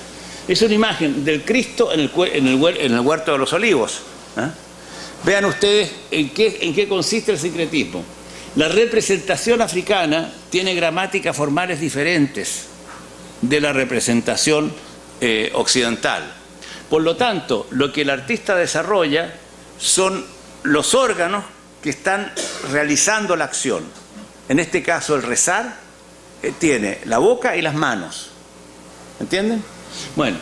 Es una imagen del Cristo en el huerto de los olivos. ¿Eh? Vean ustedes en qué consiste el sincretismo. La representación africana tiene gramáticas formales diferentes de la representación occidental. Por lo tanto, lo que el artista desarrolla son los órganos que están realizando la acción. En este caso, el rezar tiene la boca y las manos. ¿Entienden? Bueno,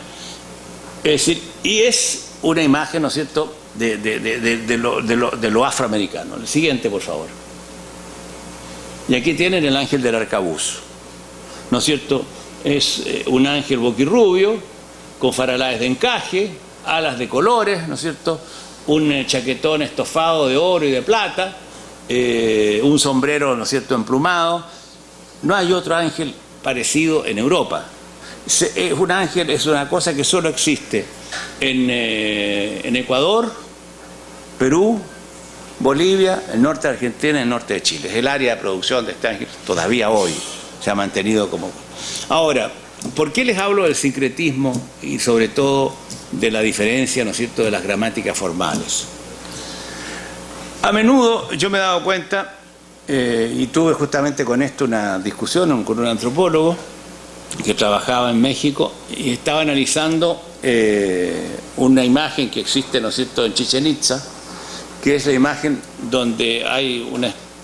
es decir, y es una imagen, ¿no es cierto?, de lo afroamericano. El siguiente, por favor. Y aquí tienen el ángel del arcabuz, ¿no es cierto? Es un ángel boquirrubio, con faralaes de encaje, alas de colores, ¿no es cierto?, un chaquetón estofado de oro y de plata, un sombrero, ¿no es cierto?, emplumado. No hay otro ángel parecido en Europa. Es un ángel, es una cosa que solo existe en Ecuador, Perú, Bolivia, el norte de Argentina y el norte de Chile. Es el área de producción de este ángel, todavía hoy se ha mantenido como... Ahora, ¿por qué les hablo del sincretismo y sobre todo de la diferencia, ¿no es cierto?, de las gramáticas formales? A menudo yo me he dado cuenta, y tuve justamente con esto una discusión con un antropólogo que trabajaba en México y estaba analizando una imagen que existe, ¿no es cierto?, en Chichén Itzá, que es la imagen donde hay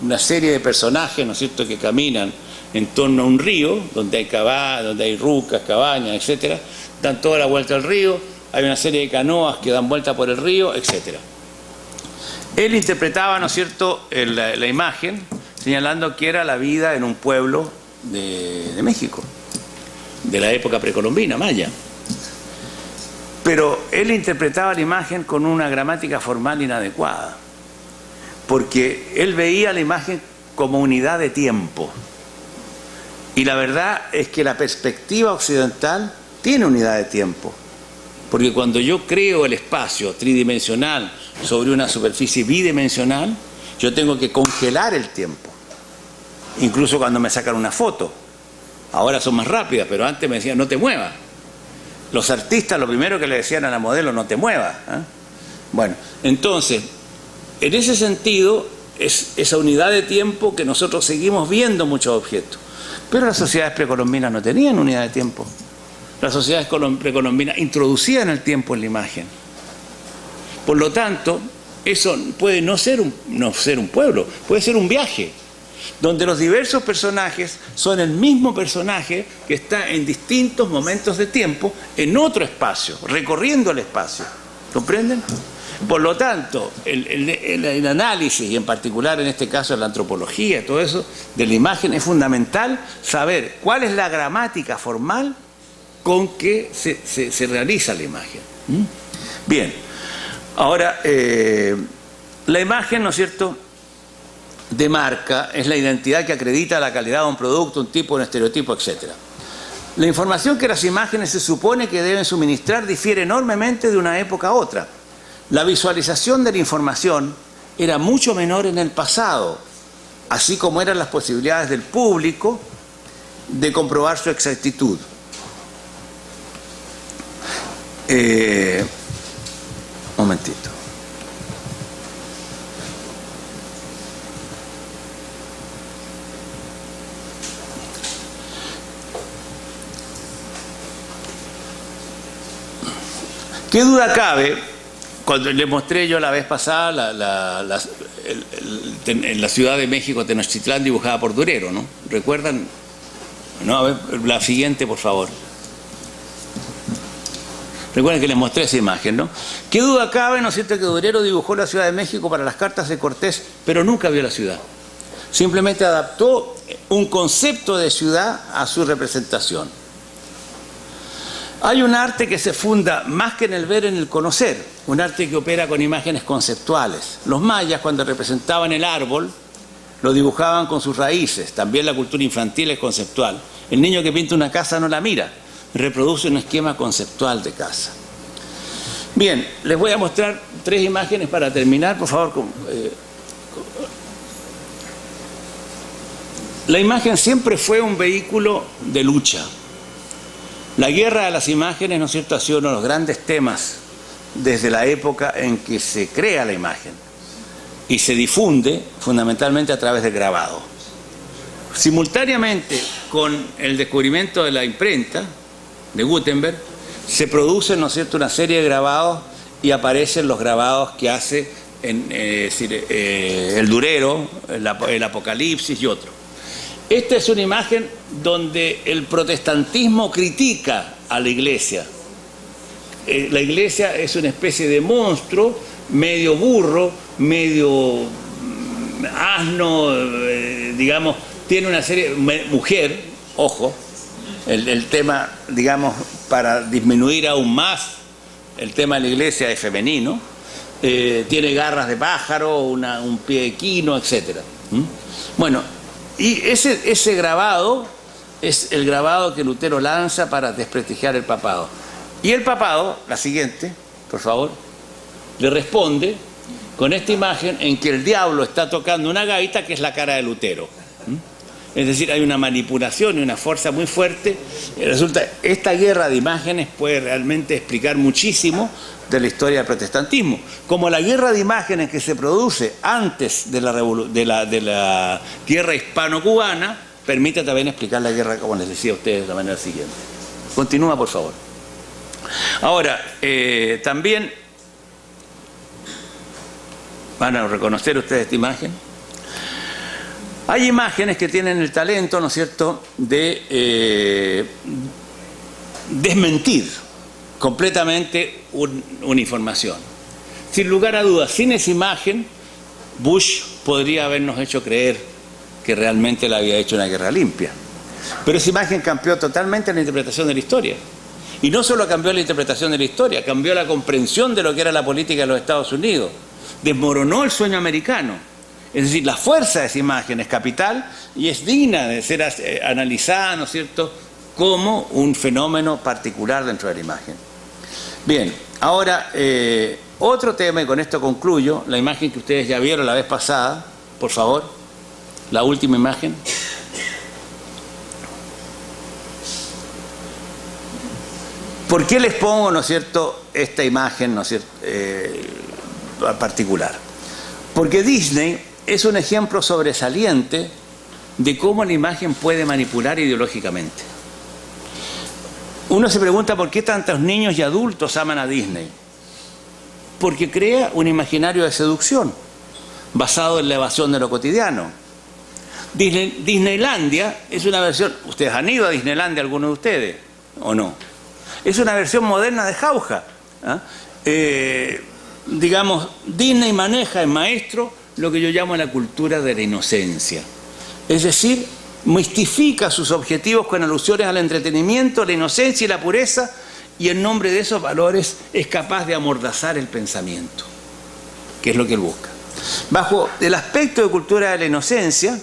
una serie de personajes, ¿no es cierto?, que caminan en torno a un río, donde hay rucas, cabañas, etcétera, dan toda la vuelta al río, hay una serie de canoas que dan vuelta por el río, etcétera. Él interpretaba, ¿no es cierto?, la imagen, señalando que era la vida en un pueblo de México, de la época precolombina, maya. Pero él interpretaba la imagen con una gramática formal inadecuada, porque él veía la imagen como unidad de tiempo. Y la verdad es que la perspectiva occidental tiene unidad de tiempo, porque cuando yo creo el espacio tridimensional sobre una superficie bidimensional, yo tengo que congelar el tiempo, incluso cuando me sacan una foto. Ahora son más rápidas, pero antes me decían no te muevas. Los artistas lo primero que le decían a la modelo, no te muevas. Bueno, entonces, en ese sentido, es esa unidad de tiempo que nosotros seguimos viendo muchos objetos. Pero las sociedades precolombinas no tenían unidad de tiempo. Las sociedades precolombinas introducían el tiempo en la imagen. Por lo tanto, eso puede no ser un pueblo, puede ser un viaje, donde los diversos personajes son el mismo personaje que está en distintos momentos de tiempo en otro espacio, recorriendo el espacio. ¿Comprenden? Por lo tanto, el análisis, y en particular en este caso la antropología, todo eso, de la imagen, es fundamental saber cuál es la gramática formal con que se realiza la imagen. Bien, ahora, la imagen, ¿no es cierto?, de marca es la identidad que acredita la calidad de un producto, un tipo, un estereotipo, etc. La información que las imágenes se supone que deben suministrar difiere enormemente de una época a otra. La visualización de la información era mucho menor en el pasado, así como eran las posibilidades del público de comprobar su exactitud. Un momentito. ¿Qué duda cabe? Cuando les mostré yo la vez pasada en la Ciudad de México, Tenochtitlán, dibujada por Durero, ¿no? ¿Recuerdan? No, a ver, la siguiente, por favor. Recuerden que les mostré esa imagen, ¿no? ¿Qué duda cabe, no es cierto, que Durero dibujó la Ciudad de México para las cartas de Cortés, pero nunca vio la ciudad? Simplemente adaptó un concepto de ciudad a su representación. Hay un arte que se funda más que en el ver, en el conocer, un arte que opera con imágenes conceptuales. Los mayas, cuando representaban el árbol, lo dibujaban con sus raíces. También la cultura infantil es conceptual. El niño que pinta una casa no la mira, reproduce un esquema conceptual de casa. Bien, les voy a mostrar 3 imágenes para terminar, por favor. La imagen siempre fue un vehículo de lucha. La guerra de las imágenes, ¿no es cierto?, ha sido uno de los grandes temas desde la época en que se crea la imagen y se difunde fundamentalmente a través del grabado. Simultáneamente con el descubrimiento de la imprenta de Gutenberg, se producen, ¿no es cierto?, una serie de grabados y aparecen los grabados que hace el Durero, el Apocalipsis y otros. Esta es una imagen donde el protestantismo critica a la iglesia. La iglesia es una especie de monstruo, medio burro, medio asno, digamos, tiene una serie, mujer, ojo, el tema, digamos, para disminuir aún más el tema de la iglesia es femenino, tiene garras de pájaro, un pie de quino, etc. Bueno, y ese grabado es el grabado que Lutero lanza para desprestigiar el papado. Y el papado, la siguiente, por favor, le responde con esta imagen en que el diablo está tocando una gaita que es la cara de Lutero. Es decir, hay una manipulación y una fuerza muy fuerte. Resulta, esta guerra de imágenes puede realmente explicar muchísimo de la historia del protestantismo. Como la guerra de imágenes que se produce antes de la guerra hispano-cubana, permite también explicar la guerra, como les decía a ustedes, de la manera siguiente. Continúa, por favor. Ahora, también van a reconocer ustedes esta imagen. Hay imágenes que tienen el talento, ¿no es cierto?, de desmentir completamente una información. Sin lugar a dudas, sin esa imagen, Bush podría habernos hecho creer que realmente le había hecho una guerra limpia. Pero esa imagen cambió totalmente la interpretación de la historia. Y no solo cambió la interpretación de la historia, cambió la comprensión de lo que era la política de los Estados Unidos. Desmoronó el sueño americano. Es decir, la fuerza de esa imagen es capital y es digna de ser analizada, ¿no es cierto?, como un fenómeno particular dentro de la imagen. Bien, ahora otro tema, y con esto concluyo, la imagen que ustedes ya vieron la vez pasada, por favor, la última imagen. ¿Por qué les pongo, ¿no es cierto?, esta imagen, ¿no es cierto?, particular? Porque Disney es un ejemplo sobresaliente de cómo la imagen puede manipular ideológicamente. Uno se pregunta por qué tantos niños y adultos aman a Disney. Porque crea un imaginario de seducción basado en la evasión de lo cotidiano. Disneylandia es una versión... ¿Ustedes han ido a Disneylandia, alguno de ustedes? ¿O no? Es una versión moderna de Jauja. Digamos, Disney maneja, es maestro, lo que yo llamo la cultura de la inocencia. Es decir, mistifica sus objetivos con alusiones al entretenimiento, la inocencia y la pureza y en nombre de esos valores es capaz de amordazar el pensamiento, que es lo que él busca. Bajo el aspecto de cultura de la inocencia,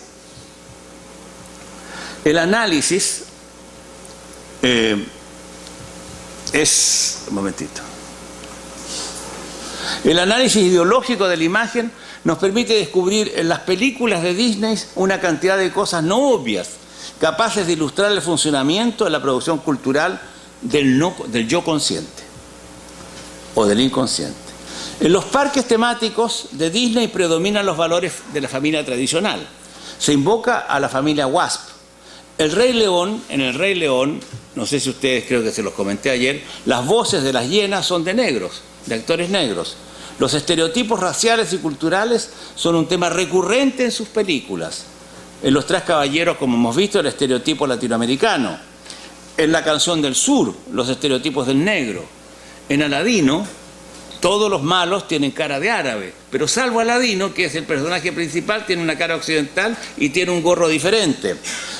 el análisis un momentito. El análisis ideológico de la imagen nos permite descubrir en las películas de Disney una cantidad de cosas no obvias, capaces de ilustrar el funcionamiento de la producción cultural del yo consciente o del inconsciente. En los parques temáticos de Disney predominan los valores de la familia tradicional. Se invoca a la familia Wasp. En el Rey León, no sé si ustedes, creo que se los comenté ayer, las voces de las hienas son de negros, de actores negros. Los estereotipos raciales y culturales son un tema recurrente en sus películas. En Los Tres Caballeros, como hemos visto, el estereotipo latinoamericano. En La Canción del Sur, los estereotipos del negro. En Aladino, todos los malos tienen cara de árabe, pero salvo Aladino, que es el personaje principal, tiene una cara occidental y tiene un gorro diferente.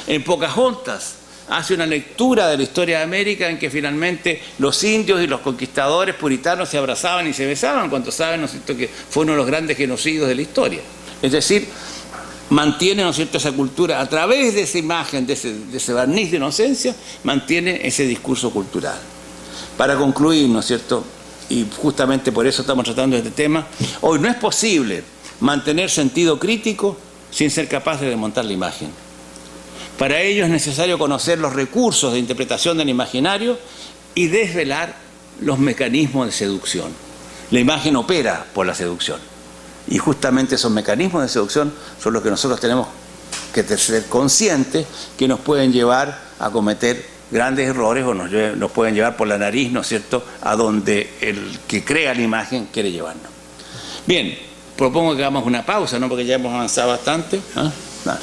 En Pocahontas hace una lectura de la historia de América en que finalmente los indios y los conquistadores puritanos se abrazaban y se besaban, cuando saben, ¿no es cierto?, que fue uno de los grandes genocidios de la historia. Es decir, mantiene, ¿no es cierto?, esa cultura, a través de esa imagen, de ese barniz de inocencia, mantiene ese discurso cultural. Para concluir, ¿no es cierto?, y justamente por eso estamos tratando este tema, hoy no es posible mantener sentido crítico sin ser capaz de desmontar la imagen. Para ello es necesario conocer los recursos de interpretación del imaginario y desvelar los mecanismos de seducción. La imagen opera por la seducción. Y justamente esos mecanismos de seducción son los que nosotros tenemos que ser conscientes, que nos pueden llevar a cometer grandes errores o nos pueden llevar por la nariz, ¿no es cierto?, a donde el que crea la imagen quiere llevarnos. Bien, propongo que hagamos una pausa, ¿no?, porque ya hemos avanzado bastante. ¿Ah? Vale.